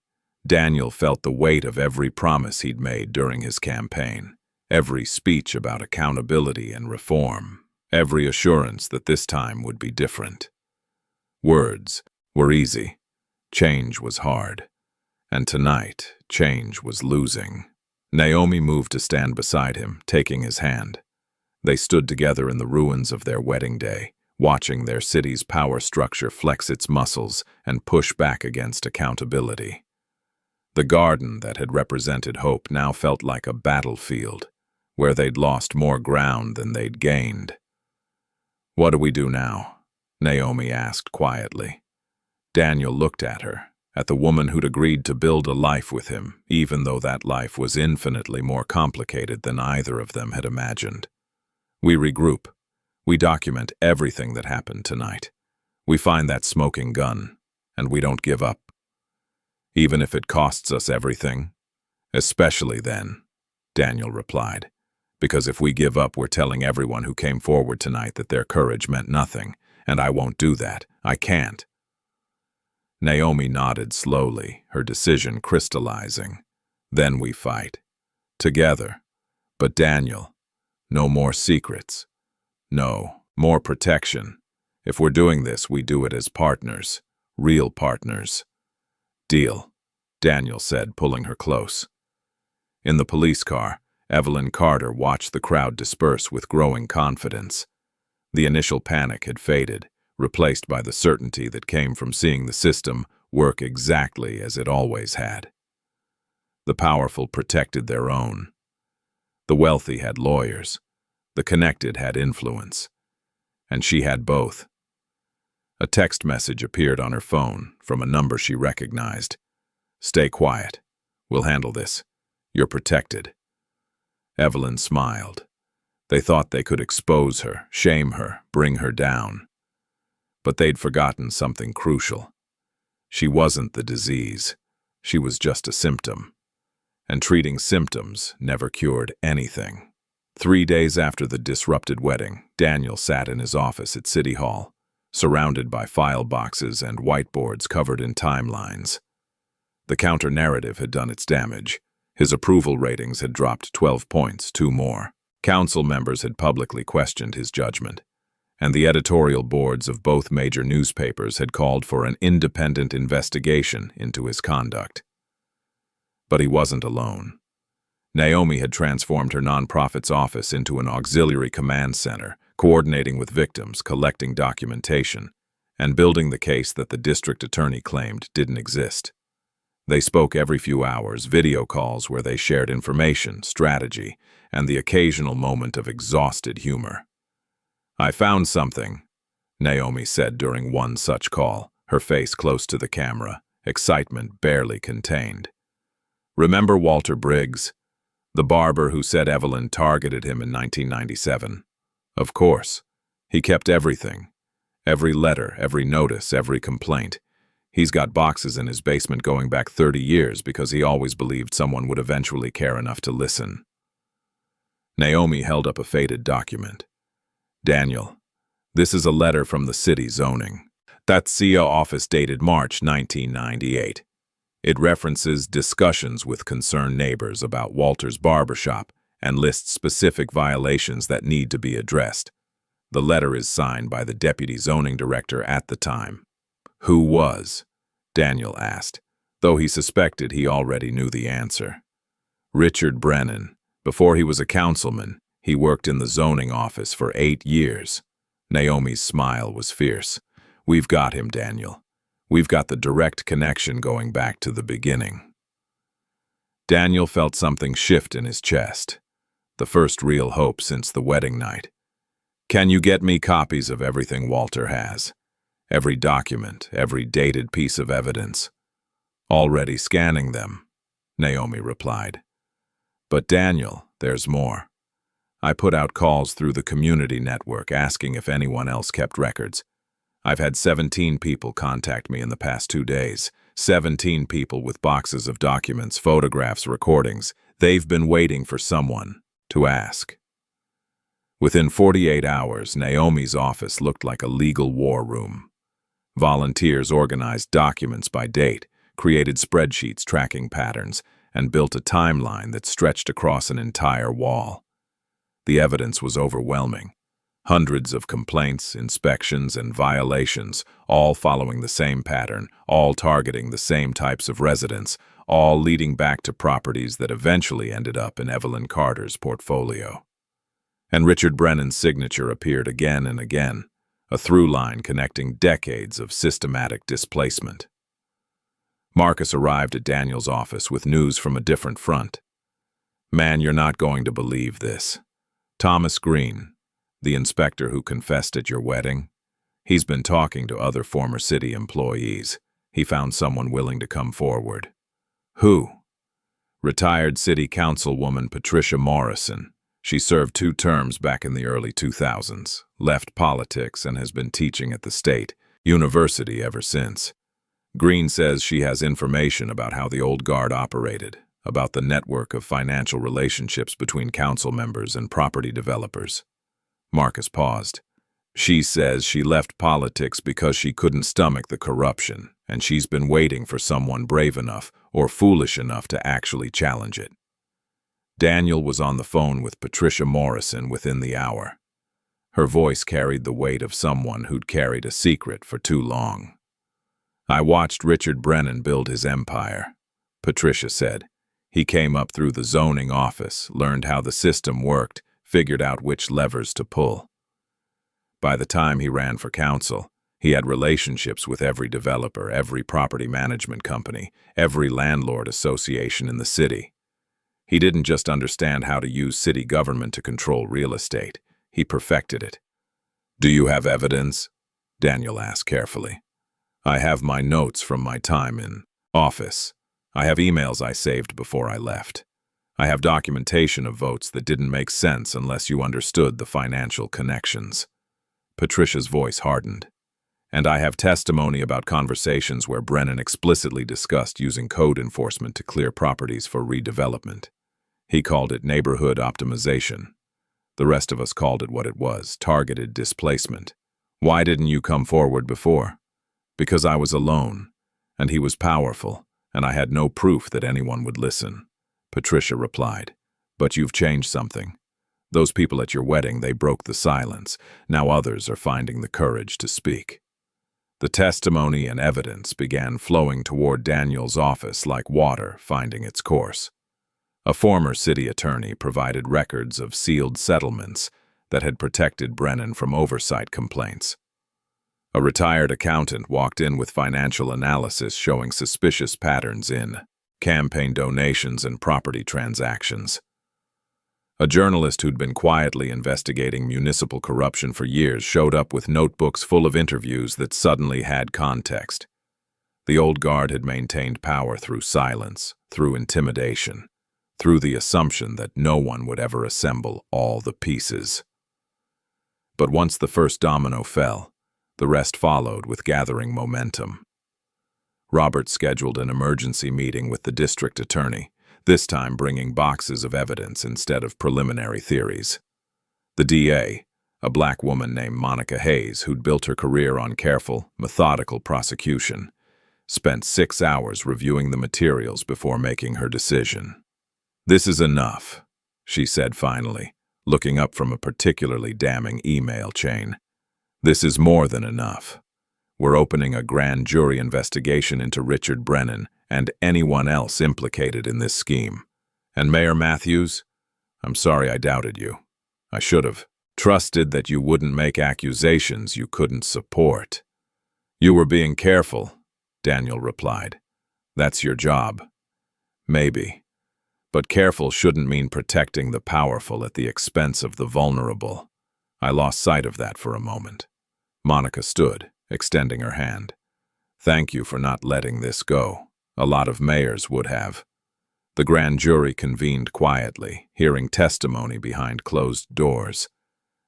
Daniel felt the weight of every promise he'd made during his campaign, every speech about accountability and reform, every assurance that this time would be different. Words were easy, change was hard, and tonight, change was losing. Naomi moved to stand beside him, taking his hand. They stood together in the ruins of their wedding day, watching their city's power structure flex its muscles and push back against accountability. The garden that had represented hope now felt like a battlefield, where they'd lost more ground than they'd gained. What do we do now? Naomi asked quietly. Daniel looked at her, at the woman who'd agreed to build a life with him, even though that life was infinitely more complicated than either of them had imagined. We regroup. We document everything that happened tonight. We find that smoking gun, and we don't give up. Even if it costs us everything. Especially then, Daniel replied. Because if we give up, we're telling everyone who came forward tonight that their courage meant nothing, and I won't do that. I can't. Naomi nodded slowly, her decision crystallizing. Then we fight. Together. But Daniel, no more secrets. No, more protection. If we're doing this, we do it as partners. Real partners. Deal, Daniel said, pulling her close. In the police car, Evelyn Carter watched the crowd disperse with growing confidence. The initial panic had faded, replaced by the certainty that came from seeing the system work exactly as it always had. The powerful protected their own. The wealthy had lawyers. The connected had influence, and she had both. A text message appeared on her phone from a number she recognized. "Stay quiet. We'll handle this. You're protected." Evelyn smiled. They thought they could expose her, shame her, bring her down. But they'd forgotten something crucial. She wasn't the disease. She was just a symptom. And treating symptoms never cured anything. 3 days after the disrupted wedding, Daniel sat in his office at City Hall, surrounded by file boxes and whiteboards covered in timelines. The counter-narrative had done its damage. His approval ratings had dropped 12 points, 2 more. Council members had publicly questioned his judgment, and the editorial boards of both major newspapers had called for an independent investigation into his conduct. But he wasn't alone. Naomi had transformed her nonprofit's office into an auxiliary command center, coordinating with victims, collecting documentation, and building the case that the district attorney claimed didn't exist. They spoke every few hours, video calls where they shared information, strategy, and the occasional moment of exhausted humor. "I found something," Naomi said during one such call, her face close to the camera, excitement barely contained. "Remember Walter Briggs, the barber who said Evelyn targeted him in 1997? Of course. He kept everything. Every letter, every notice, every complaint. He's got boxes in his basement going back 30 years because he always believed someone would eventually care enough to listen." Naomi held up a faded document. "Daniel, this is a letter from the city zoning. That's CO office dated March 1998. It references discussions with concerned neighbors about Walter's barbershop and lists specific violations that need to be addressed. The letter is signed by the deputy zoning director at the time." "Who was?" Daniel asked, though he suspected he already knew the answer. "Richard Brennan. Before he was a councilman, he worked in the zoning office for 8 years. Naomi's smile was fierce. "We've got him, Daniel. We've got the direct connection going back to the beginning." Daniel felt something shift in his chest. The first real hope since the wedding night. "Can you get me copies of everything Walter has? Every document, every dated piece of evidence?" "Already scanning them," Naomi replied. "But Daniel, there's more. I put out calls through the community network asking if anyone else kept records. I've had 17 people contact me in the past 2 days. 17 people with boxes of documents, photographs, recordings. They've been waiting for someone to ask." Within 48 hours, Naomi's office looked like a legal war room. Volunteers organized documents by date, created spreadsheets tracking patterns, and built a timeline that stretched across an entire wall. The evidence was overwhelming. Hundreds of complaints, inspections, and violations, all following the same pattern, all targeting the same types of residents, all leading back to properties that eventually ended up in Evelyn Carter's portfolio. And Richard Brennan's signature appeared again and again, a through line connecting decades of systematic displacement. Marcus arrived at Daniel's office with news from a different front. "Man, you're not going to believe this. Thomas Green, the inspector who confessed at your wedding, he's been talking to other former city employees. He found someone willing to come forward." "Who?" "Retired city councilwoman Patricia Morrison. She served 2 terms back in the early 2000s, left politics, and has been teaching at the state university ever since. Green says she has information about how the old guard operated, about the network of financial relationships between council members and property developers." Marcus paused. "She says she left politics because she couldn't stomach the corruption, and she's been waiting for someone brave enough or foolish enough to actually challenge it." Daniel was on the phone with Patricia Morrison within the hour. Her voice carried the weight of someone who'd carried a secret for too long. "I watched Richard Brennan build his empire," Patricia said. "He came up through the zoning office, learned how the system worked, figured out which levers to pull. By the time he ran for council, he had relationships with every developer, every property management company, every landlord association in the city. He didn't just understand how to use city government to control real estate. He perfected it. "Do you have evidence?" Daniel asked carefully. "I have my notes from my time in office. I have emails I saved before I left. I have documentation of votes that didn't make sense unless you understood the financial connections." Patricia's voice hardened. "And I have testimony about conversations where Brennan explicitly discussed using code enforcement to clear properties for redevelopment. He called it neighborhood optimization. The rest of us called it what it was, targeted displacement. Why didn't you come forward before?" "Because I was alone, and he was powerful, and I had no proof that anyone would listen," Patricia replied. "But you've changed something. Those people at your wedding, they broke the silence. Now others are finding the courage to speak." The testimony and evidence began flowing toward Daniel's office like water finding its course. A former city attorney provided records of sealed settlements that had protected Brennan from oversight complaints. A retired accountant walked in with financial analysis showing suspicious patterns in campaign donations and property transactions. A journalist who'd been quietly investigating municipal corruption for years showed up with notebooks full of interviews that suddenly had context. The old guard had maintained power through silence, through intimidation, through the assumption that no one would ever assemble all the pieces. But once the first domino fell, the rest followed with gathering momentum. Robert scheduled an emergency meeting with the district attorney, this time bringing boxes of evidence instead of preliminary theories. The DA, a black woman named Monica Hayes, who'd built her career on careful, methodical prosecution, spent 6 hours reviewing the materials before making her decision. "This is enough," she said finally, looking up from a particularly damning email chain. "This is more than enough. We're opening a grand jury investigation into Richard Brennan and anyone else implicated in this scheme. And Mayor Matthews, I'm sorry I doubted you. I should have trusted that you wouldn't make accusations you couldn't support." "You were being careful," Daniel replied. "That's your job." "Maybe. But careful shouldn't mean protecting the powerful at the expense of the vulnerable." I lost sight of that for a moment. Monica stood, extending her hand. "Thank you for not letting this go. A lot of mayors would have." The grand jury convened quietly, hearing testimony behind closed doors.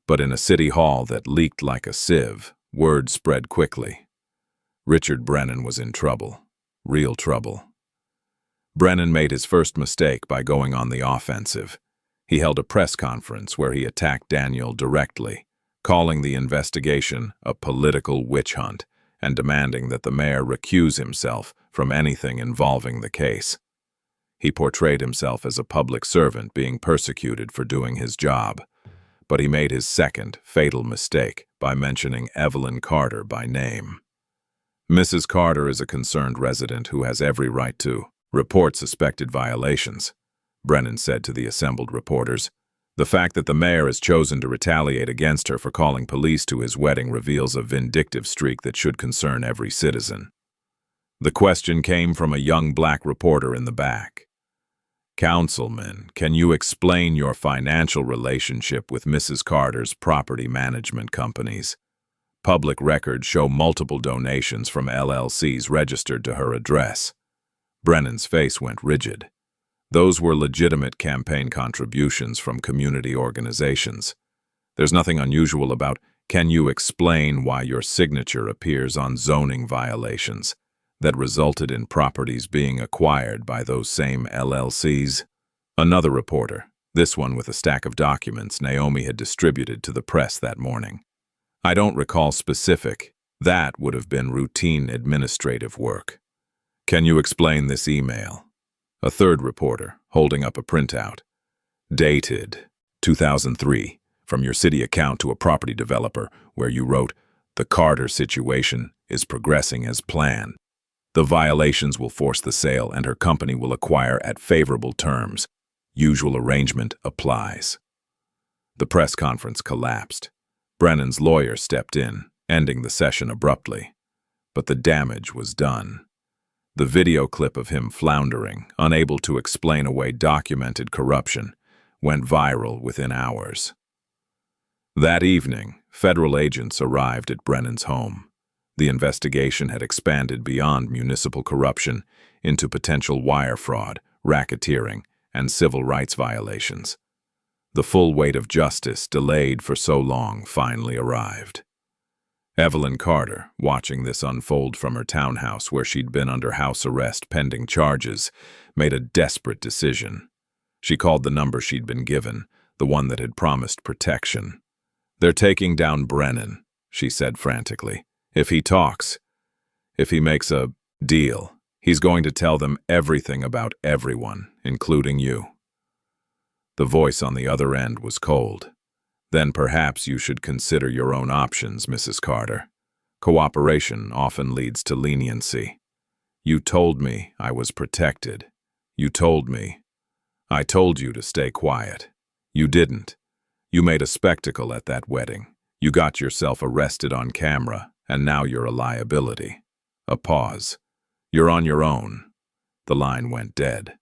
But in a city hall that leaked like a sieve, word spread quickly. Richard Brennan was in trouble. Real trouble. Brennan made his first mistake by going on the offensive. He held a press conference where he attacked Daniel directly, calling the investigation a political witch hunt and demanding that the mayor recuse himself from anything involving the case. He portrayed himself as a public servant being persecuted for doing his job, but he made his second, fatal mistake by mentioning Evelyn Carter by name. "Mrs. Carter is a concerned resident who has every right to report suspected violations," Brennan said to the assembled reporters. "The fact that the mayor has chosen to retaliate against her for calling police to his wedding reveals a vindictive streak that should concern every citizen." The question came from a young black reporter in the back. "Councilman, can you explain your financial relationship with Mrs. Carter's property management companies? Public records show multiple donations from LLCs registered to her address." Brennan's face went rigid. Those were legitimate campaign contributions from community organizations. There's nothing unusual about, "Can you explain why your signature appears on zoning violations that resulted in properties being acquired by those same LLCs?" Another reporter, this one with a stack of documents Naomi had distributed to the press that morning. "I don't recall specific. That would have been routine administrative work." "Can you explain this email?" A third reporter, holding up a printout. "Dated 2003, from your city account to a property developer, where you wrote, 'The Carter situation is progressing as planned. The violations will force the sale and her company will acquire at favorable terms. Usual arrangement applies.'" The press conference collapsed. Brennan's lawyer stepped in, ending the session abruptly. But the damage was done. The video clip of him floundering, unable to explain away documented corruption, went viral within hours. That evening, federal agents arrived at Brennan's home. The investigation had expanded beyond municipal corruption into potential wire fraud, racketeering, and civil rights violations. The full weight of justice, delayed for so long, finally arrived. Evelyn Carter, watching this unfold from her townhouse where she'd been under house arrest pending charges, made a desperate decision. She called the number she'd been given, the one that had promised protection. "They're taking down Brennan," she said frantically. "If he talks, if he makes a deal, he's going to tell them everything about everyone, including you." The voice on the other end was cold. "Then perhaps you should consider your own options, Mrs. Carter. Cooperation often leads to leniency. You told me I was protected. You told me. I told you to stay quiet. You didn't. You made a spectacle at that wedding. You got yourself arrested on camera, and now you're a liability." A pause. "You're on your own." The line went dead.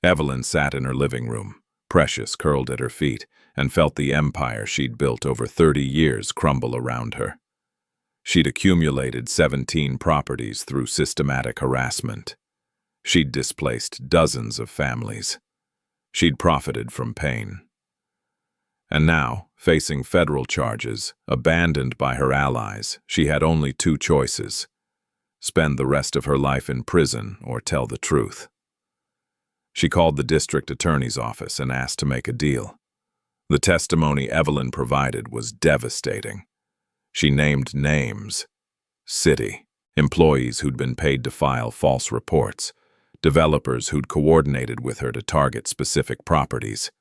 Evelyn sat in her living room, Precious curled at her feet, and felt the empire she'd built over 30 years crumble around her. She'd accumulated 17 properties through systematic harassment. She'd displaced dozens of families. She'd profited from pain. And now, facing federal charges, abandoned by her allies, she had only two choices: spend the rest of her life in prison or tell the truth. She called the district attorney's office and asked to make a deal. The testimony Evelyn provided was devastating. She named names: city, employees who'd been paid to file false reports, developers who'd coordinated with her to target specific properties,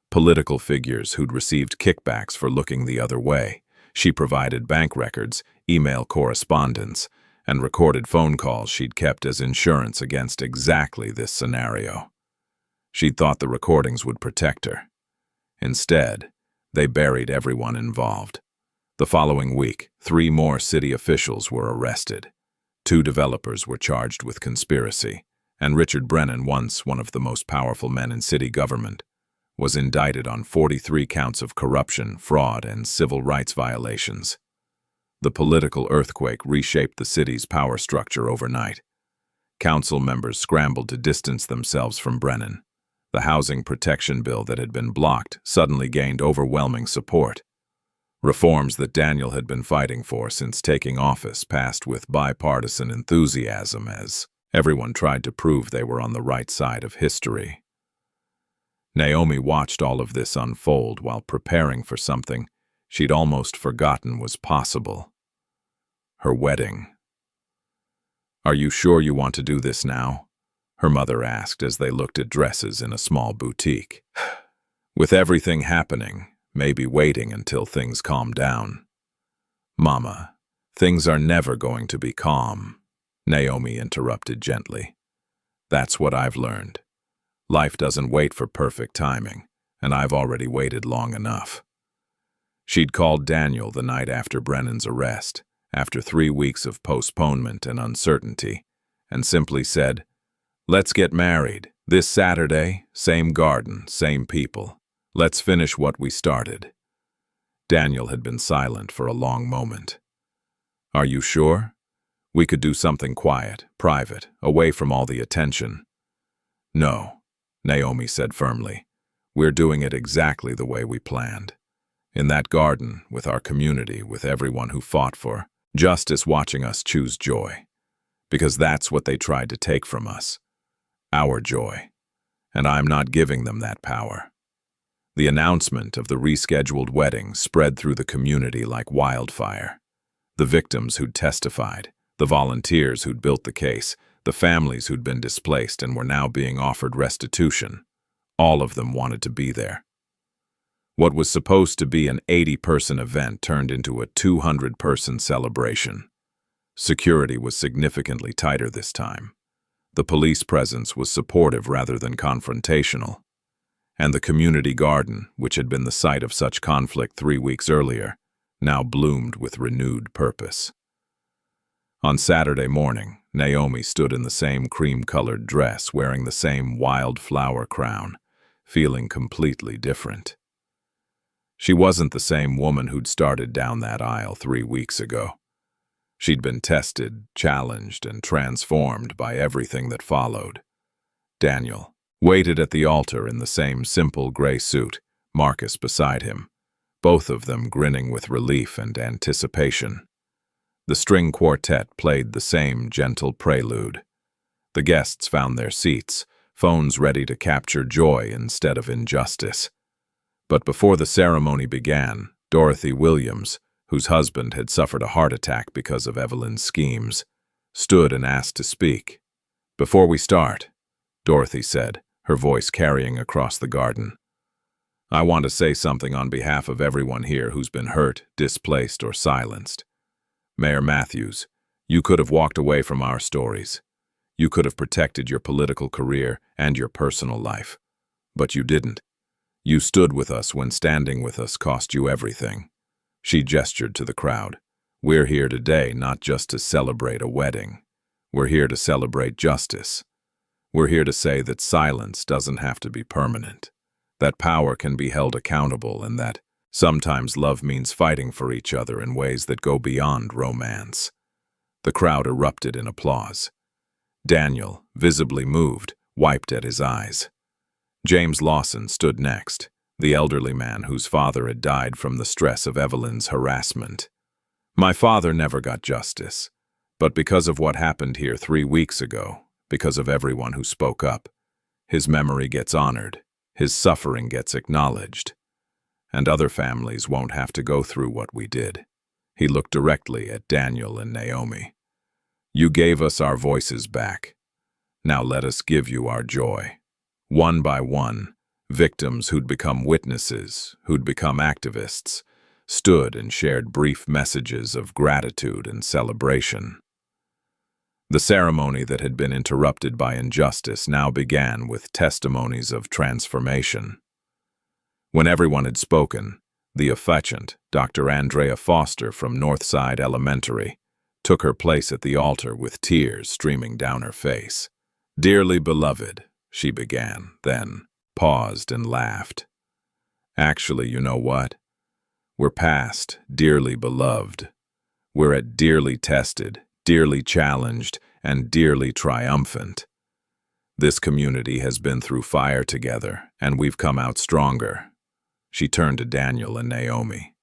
political figures who'd received kickbacks for looking the other way. She provided bank records, email correspondence, and recorded phone calls she'd kept as insurance against exactly this scenario. She'd thought the recordings would protect her. Instead, they buried everyone involved. The following week, 3 more city officials were arrested. 2 developers were charged with conspiracy, and Richard Brennan, once one of the most powerful men in city government, was indicted on 43 counts of corruption, fraud, and civil rights violations. The political earthquake reshaped the city's power structure overnight. Council members scrambled to distance themselves from Brennan. The housing protection bill that had been blocked suddenly gained overwhelming support. Reforms that Daniel had been fighting for since taking office passed with bipartisan enthusiasm as everyone tried to prove they were on the right side of history. Naomi watched all of this unfold while preparing for something she'd almost forgotten was possible: her wedding. "Are you sure you want to do this now?" her mother asked as they looked at dresses in a small boutique. "With everything happening, maybe waiting until things calm down." "Mama, things are never going to be calm," Naomi interrupted gently. "That's what I've learned. Life doesn't wait for perfect timing, and I've already waited long enough." She'd called Daniel the night after Brennan's arrest, after 3 weeks of postponement and uncertainty, and simply said, "Let's get married. This Saturday, same garden, same people. Let's finish what we started." Daniel had been silent for a long moment. "Are you sure? We could do something quiet, private, away from all the attention." "No," Naomi said firmly. "We're doing it exactly the way we planned. In that garden, with our community, with everyone who fought for justice watching us choose joy. Because that's what they tried to take from us. Our joy. And I'm not giving them that power." The announcement of the rescheduled wedding spread through the community like wildfire. The victims who'd testified, the volunteers who'd built the case, the families who'd been displaced and were now being offered restitution, all of them wanted to be there. What was supposed to be an 80-person event turned into a 200-person celebration. Security was significantly tighter this time. The police presence was supportive rather than confrontational. And the community garden, which had been the site of such conflict 3 weeks earlier, now bloomed with renewed purpose. On Saturday morning, Naomi stood in the same cream-colored dress, wearing the same wildflower crown, feeling completely different. She wasn't the same woman who'd started down that aisle 3 weeks ago. She'd been tested, challenged, and transformed by everything that followed. Daniel waited at the altar in the same simple gray suit, Marcus beside him, both of them grinning with relief and anticipation. The string quartet played the same gentle prelude. The guests found their seats, phones ready to capture joy instead of injustice. But before the ceremony began, Dorothy Williams, whose husband had suffered a heart attack because of Evelyn's schemes, stood and asked to speak. "Before we start," Dorothy said, her voice carrying across the garden, "I want to say something on behalf of everyone here who's been hurt, displaced, or silenced. Mayor Matthews, you could have walked away from our stories. You could have protected your political career and your personal life. But you didn't. You stood with us when standing with us cost you everything." She gestured to the crowd. "We're here today not just to celebrate a wedding. We're here to celebrate justice. We're here to say that silence doesn't have to be permanent, that power can be held accountable, and that sometimes love means fighting for each other in ways that go beyond romance." The crowd erupted in applause. Daniel, visibly moved, wiped at his eyes. James Lawson stood next, the elderly man whose father had died from the stress of Evelyn's harassment. "My father never got justice, but because of what happened here 3 weeks ago, because of everyone who spoke up, his memory gets honored, his suffering gets acknowledged, and other families won't have to go through what we did." He looked directly at Daniel and Naomi. "You gave us our voices back. Now let us give you our joy." One by one, victims who'd become witnesses, who'd become activists, stood and shared brief messages of gratitude and celebration. The ceremony that had been interrupted by injustice now began with testimonies of transformation. When everyone had spoken, the efficient Dr. Andrea Foster from Northside Elementary took her place at the altar with tears streaming down her face. "Dearly beloved," she began, then paused and laughed. "Actually, you know what? We're past dearly beloved. We're at dearly tested, dearly challenged, and dearly triumphant. This community has been through fire together, and we've come out stronger." She turned to Daniel and Naomi.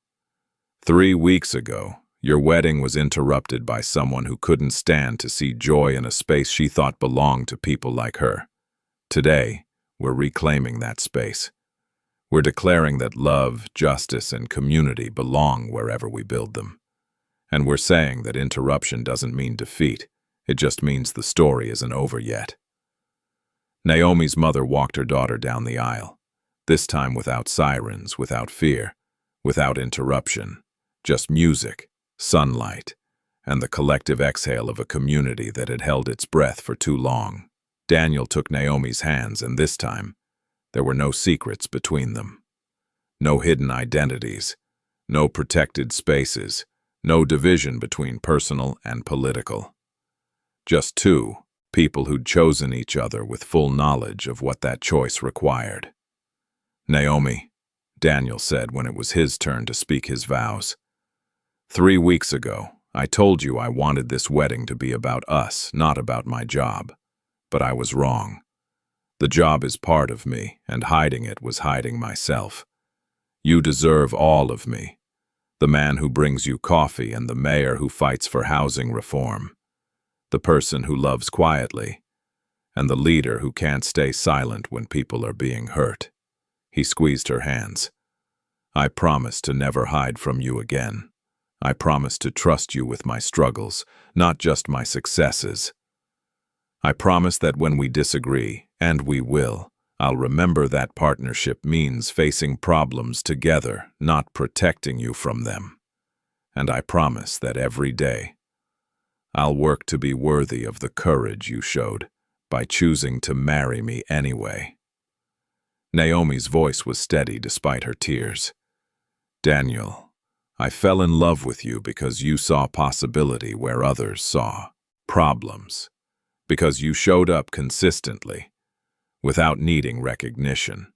3 weeks ago, your wedding was interrupted by someone who couldn't stand to see joy in a space she thought belonged to people like her. Today, we're reclaiming that space. We're declaring that love, justice, and community belong wherever we build them. And we're saying that interruption doesn't mean defeat. It just means the story isn't over yet. Naomi's mother walked her daughter down the aisle, this time without sirens, without fear, without interruption, just music, sunlight, and the collective exhale of a community that had held its breath for too long. Daniel took Naomi's hands, and this time, there were no secrets between them. No hidden identities, no protected spaces, no division between personal and political. Just two people who'd chosen each other with full knowledge of what that choice required. "Naomi," Daniel said when it was his turn to speak his vows, 3 weeks ago, I told you I wanted this wedding to be about us, not about my job. But I was wrong. The job is part of me, and hiding it was hiding myself. You deserve all of me. The man who brings you coffee and the mayor who fights for housing reform. The person who loves quietly, and the leader who can't stay silent when people are being hurt. He squeezed her hands. I promise to never hide from you again. I promise to trust you with my struggles, not just my successes. I promise that when we disagree, and we will, I'll remember that partnership means facing problems together, not protecting you from them. And I promise that every day, I'll work to be worthy of the courage you showed by choosing to marry me anyway. Naomi's voice was steady despite her tears. Daniel, I fell in love with you because you saw possibility where others saw problems, because you showed up consistently, without needing recognition,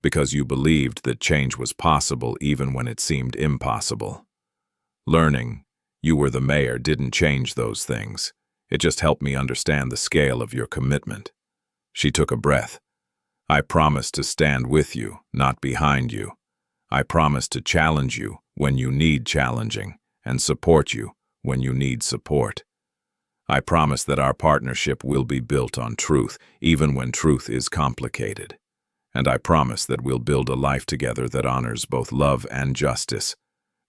because you believed that change was possible even when it seemed impossible. Learning you were the mayor didn't change those things. It just helped me understand the scale of your commitment. She took a breath. I promise to stand with you, not behind you. I promise to challenge you when you need challenging and support you when you need support. I promise that our partnership will be built on truth, even when truth is complicated. And I promise that we'll build a life together that honors both love and justice,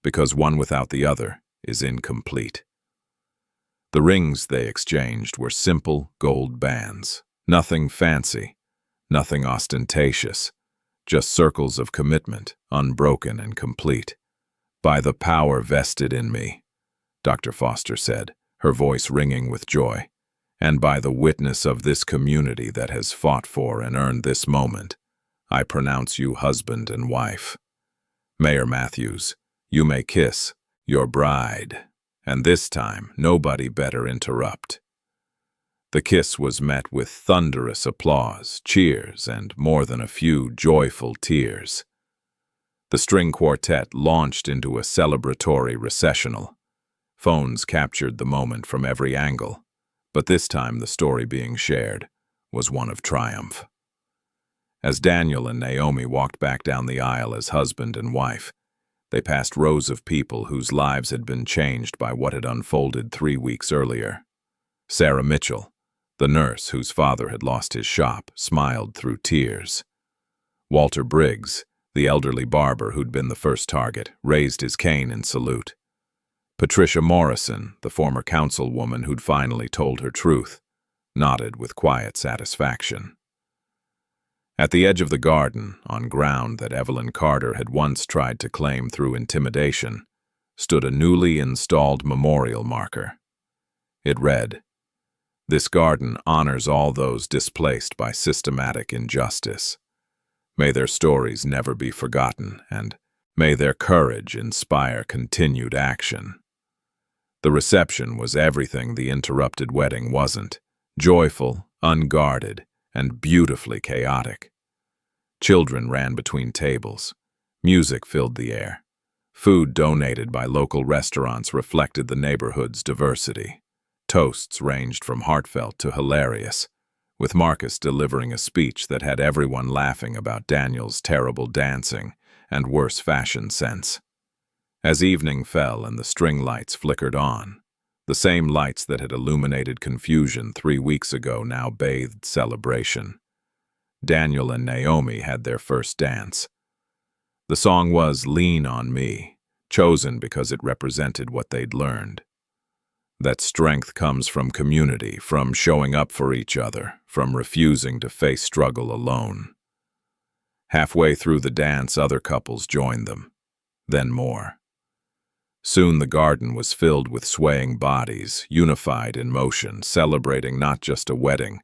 because one without the other is incomplete. The rings they exchanged were simple gold bands. Nothing fancy, nothing ostentatious, just circles of commitment, unbroken and complete. By the power vested in me, Dr. Foster said, her voice ringing with joy, and by the witness of this community that has fought for and earned this moment, I pronounce you husband and wife. Mayor Matthews, you may kiss your bride, and this time nobody better interrupt. The kiss was met with thunderous applause, cheers, and more than a few joyful tears. The string quartet launched into a celebratory recessional. Phones captured the moment from every angle, but this time the story being shared was one of triumph. As Daniel and Naomi walked back down the aisle as husband and wife, they passed rows of people whose lives had been changed by what had unfolded 3 weeks earlier. Sarah Mitchell, the nurse whose father had lost his shop, smiled through tears. Walter Briggs, the elderly barber who'd been the first target, raised his cane in salute. Patricia Morrison, the former councilwoman who'd finally told her truth, nodded with quiet satisfaction. At the edge of the garden, on ground that Evelyn Carter had once tried to claim through intimidation, stood a newly installed memorial marker. It read, "This garden honors all those displaced by systematic injustice. May their stories never be forgotten, and may their courage inspire continued action." The reception was everything the interrupted wedding wasn't: joyful, unguarded, and beautifully chaotic. Children ran between tables. Music filled the air. Food donated by local restaurants reflected the neighborhood's diversity. Toasts ranged from heartfelt to hilarious, with Marcus delivering a speech that had everyone laughing about Daniel's terrible dancing and worse fashion sense. As evening fell and the string lights flickered on, the same lights that had illuminated confusion 3 weeks ago now bathed celebration. Daniel and Naomi had their first dance. The song was "Lean on Me," chosen because it represented what they'd learned. That strength comes from community, from showing up for each other, from refusing to face struggle alone. Halfway through the dance, other couples joined them, then more. Soon the garden was filled with swaying bodies, unified in motion, celebrating not just a wedding,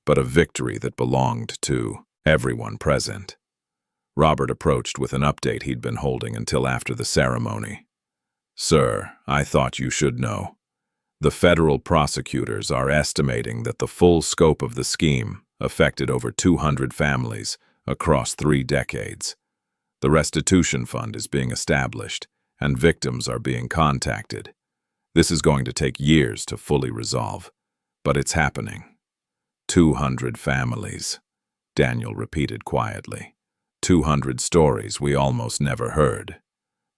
but a victory that belonged to everyone present. Robert approached with an update he'd been holding until after the ceremony. "Sir, I thought you should know. The federal prosecutors are estimating that the full scope of the scheme affected over 200 families across 3 decades. The restitution fund is being established, and victims are being contacted. This is going to take years to fully resolve, but it's happening." 200 families, Daniel repeated quietly. 200 stories we almost never heard.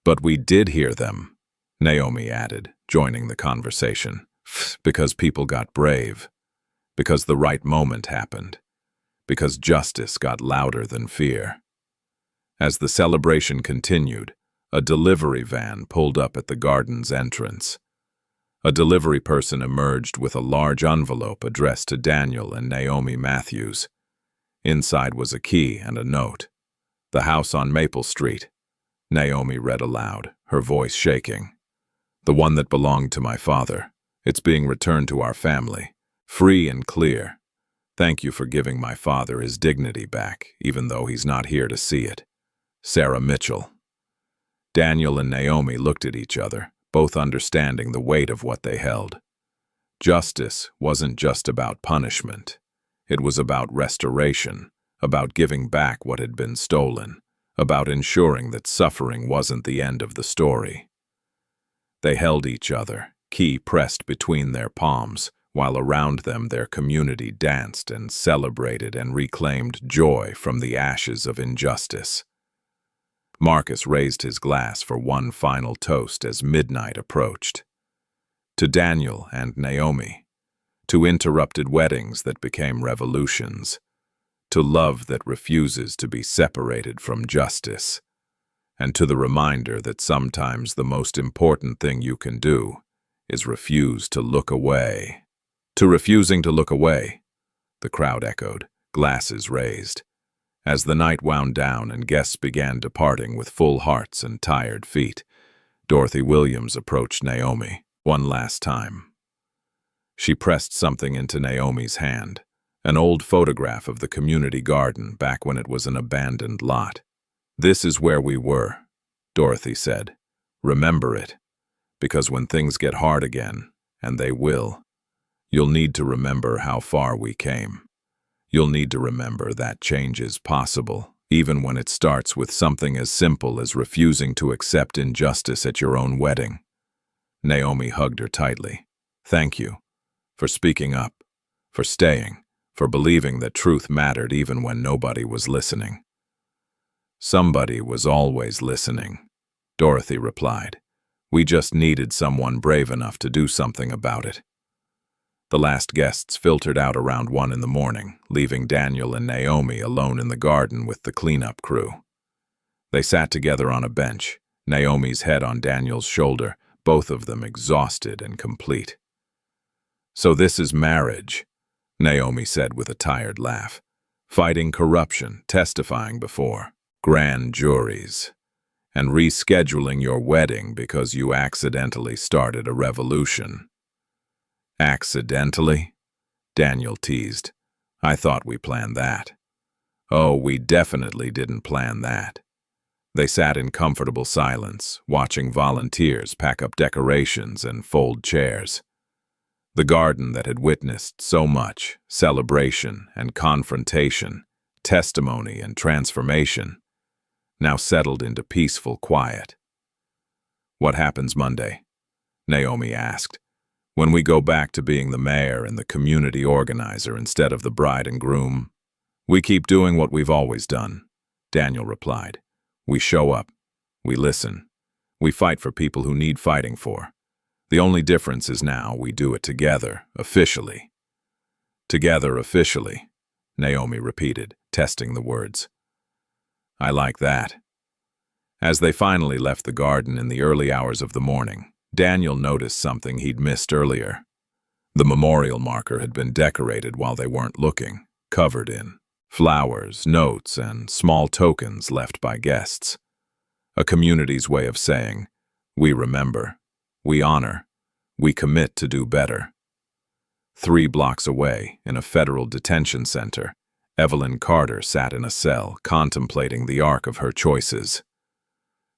"But we did hear them," Naomi added, joining the conversation. "Because people got brave. Because the right moment happened. Because justice got louder than fear." As the celebration continued, a delivery van pulled up at the garden's entrance. A delivery person emerged with a large envelope addressed to Daniel and Naomi Matthews. Inside was a key and a note. "The house on Maple Street," Naomi read aloud, her voice shaking. "The one that belonged to my father. It's being returned to our family, free and clear. Thank you for giving my father his dignity back, even though he's not here to see it. Sarah Mitchell." Daniel and Naomi looked at each other, both understanding the weight of what they held. Justice wasn't just about punishment. It was about restoration, about giving back what had been stolen, about ensuring that suffering wasn't the end of the story. They held each other, key pressed between their palms, while around them their community danced and celebrated and reclaimed joy from the ashes of injustice. Marcus raised his glass for one final toast as midnight approached. To Daniel and Naomi, to interrupted weddings that became revolutions, to love that refuses to be separated from justice, and to the reminder that sometimes the most important thing you can do is refuse to look away. To refusing to look away, the crowd echoed, glasses raised. As the night wound down and guests began departing with full hearts and tired feet, Dorothy Williams approached Naomi one last time. She pressed something into Naomi's hand, an old photograph of the community garden back when it was an abandoned lot. "This is where we were," Dorothy said. "Remember it, because when things get hard again, and they will, you'll need to remember how far we came. You'll need to remember that change is possible, even when it starts with something as simple as refusing to accept injustice at your own wedding." Naomi hugged her tightly. "Thank you for speaking up, for staying, for believing that truth mattered even when nobody was listening." "Somebody was always listening," Dorothy replied. "We just needed someone brave enough to do something about it." The last guests filtered out around 1 in the morning, leaving Daniel and Naomi alone in the garden with the cleanup crew. They sat together on a bench, Naomi's head on Daniel's shoulder, both of them exhausted and complete. "So this is marriage," Naomi said with a tired laugh. "Fighting corruption, testifying before grand juries, and rescheduling your wedding because you accidentally started a revolution." "Accidentally?" Daniel teased. "I thought we planned that." "Oh, we definitely didn't plan that." They sat in comfortable silence, watching volunteers pack up decorations and fold chairs. The garden that had witnessed so much celebration and confrontation, testimony and transformation, now settled into peaceful quiet. "What happens Monday?" Naomi asked. "When we go back to being the mayor and the community organizer instead of the bride and groom?" "We keep doing what we've always done," Daniel replied. "We show up. We listen. We fight for people who need fighting for. The only difference is now we do it together, officially." "Together, officially," Naomi repeated, testing the words. "I like that." As they finally left the garden in the early hours of the morning, Daniel noticed something he'd missed earlier. The memorial marker had been decorated while they weren't looking, covered in flowers, notes, and small tokens left by guests. A community's way of saying, "We remember, we honor, we commit to do better." 3 blocks away, in a federal detention center, Evelyn Carter sat in a cell, contemplating the arc of her choices.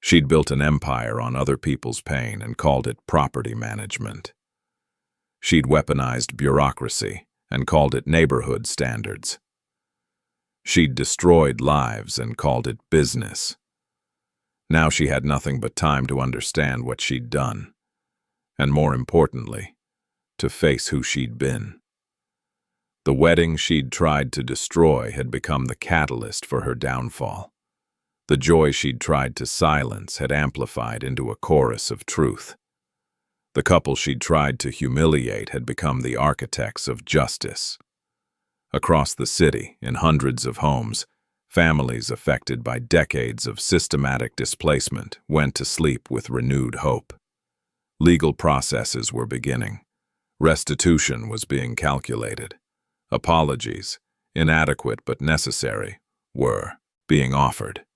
She'd built an empire on other people's pain and called it property management. She'd weaponized bureaucracy and called it neighborhood standards. She'd destroyed lives and called it business. Now she had nothing but time to understand what she'd done, and more importantly, to face who she'd been. The wedding she'd tried to destroy had become the catalyst for her downfall. The joy she'd tried to silence had amplified into a chorus of truth. The couple she'd tried to humiliate had become the architects of justice. Across the city, in hundreds of homes, families affected by decades of systematic displacement went to sleep with renewed hope. Legal processes were beginning. Restitution was being calculated. Apologies, inadequate but necessary, were being offered.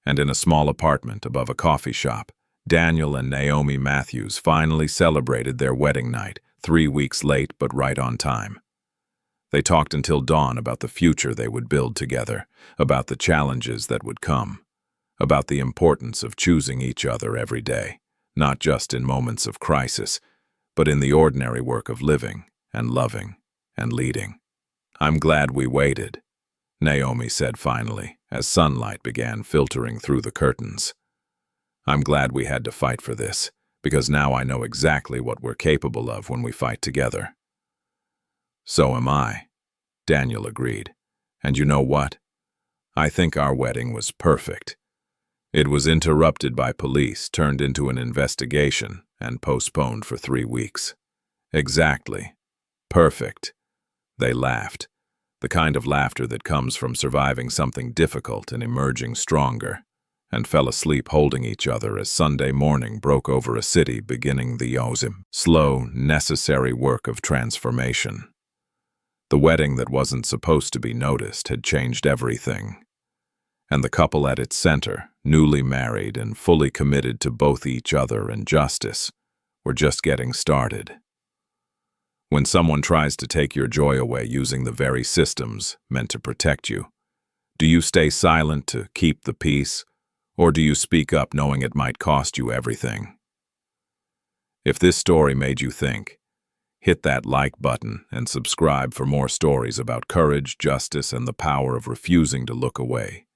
And in a small apartment above a coffee shop, Daniel and Naomi Matthews finally celebrated their wedding night, 3 weeks late but right on time. They talked until dawn about the future they would build together, about the challenges that would come, about the importance of choosing each other every day, not just in moments of crisis, but in the ordinary work of living and loving and leading. "I'm glad we waited," Naomi said finally, as sunlight began filtering through the curtains. I'm glad we had to fight for this, because now I know exactly what we're capable of when we fight together. So am I, Daniel agreed. And you know what? I think our wedding was perfect. It was interrupted by police, turned into an investigation, and postponed for 3 weeks. Exactly. Perfect. They laughed. The kind of laughter that comes from surviving something difficult and emerging stronger, and fell asleep holding each other as Sunday morning broke over a city beginning the slow, necessary work of transformation. The wedding that wasn't supposed to be noticed had changed everything. And the couple at its center, newly married and fully committed to both each other and justice, were just getting started. When someone tries to take your joy away using the very systems meant to protect you, do you stay silent to keep the peace, or do you speak up knowing it might cost you everything? If this story made you think, hit that like button and subscribe for more stories about courage, justice, and the power of refusing to look away.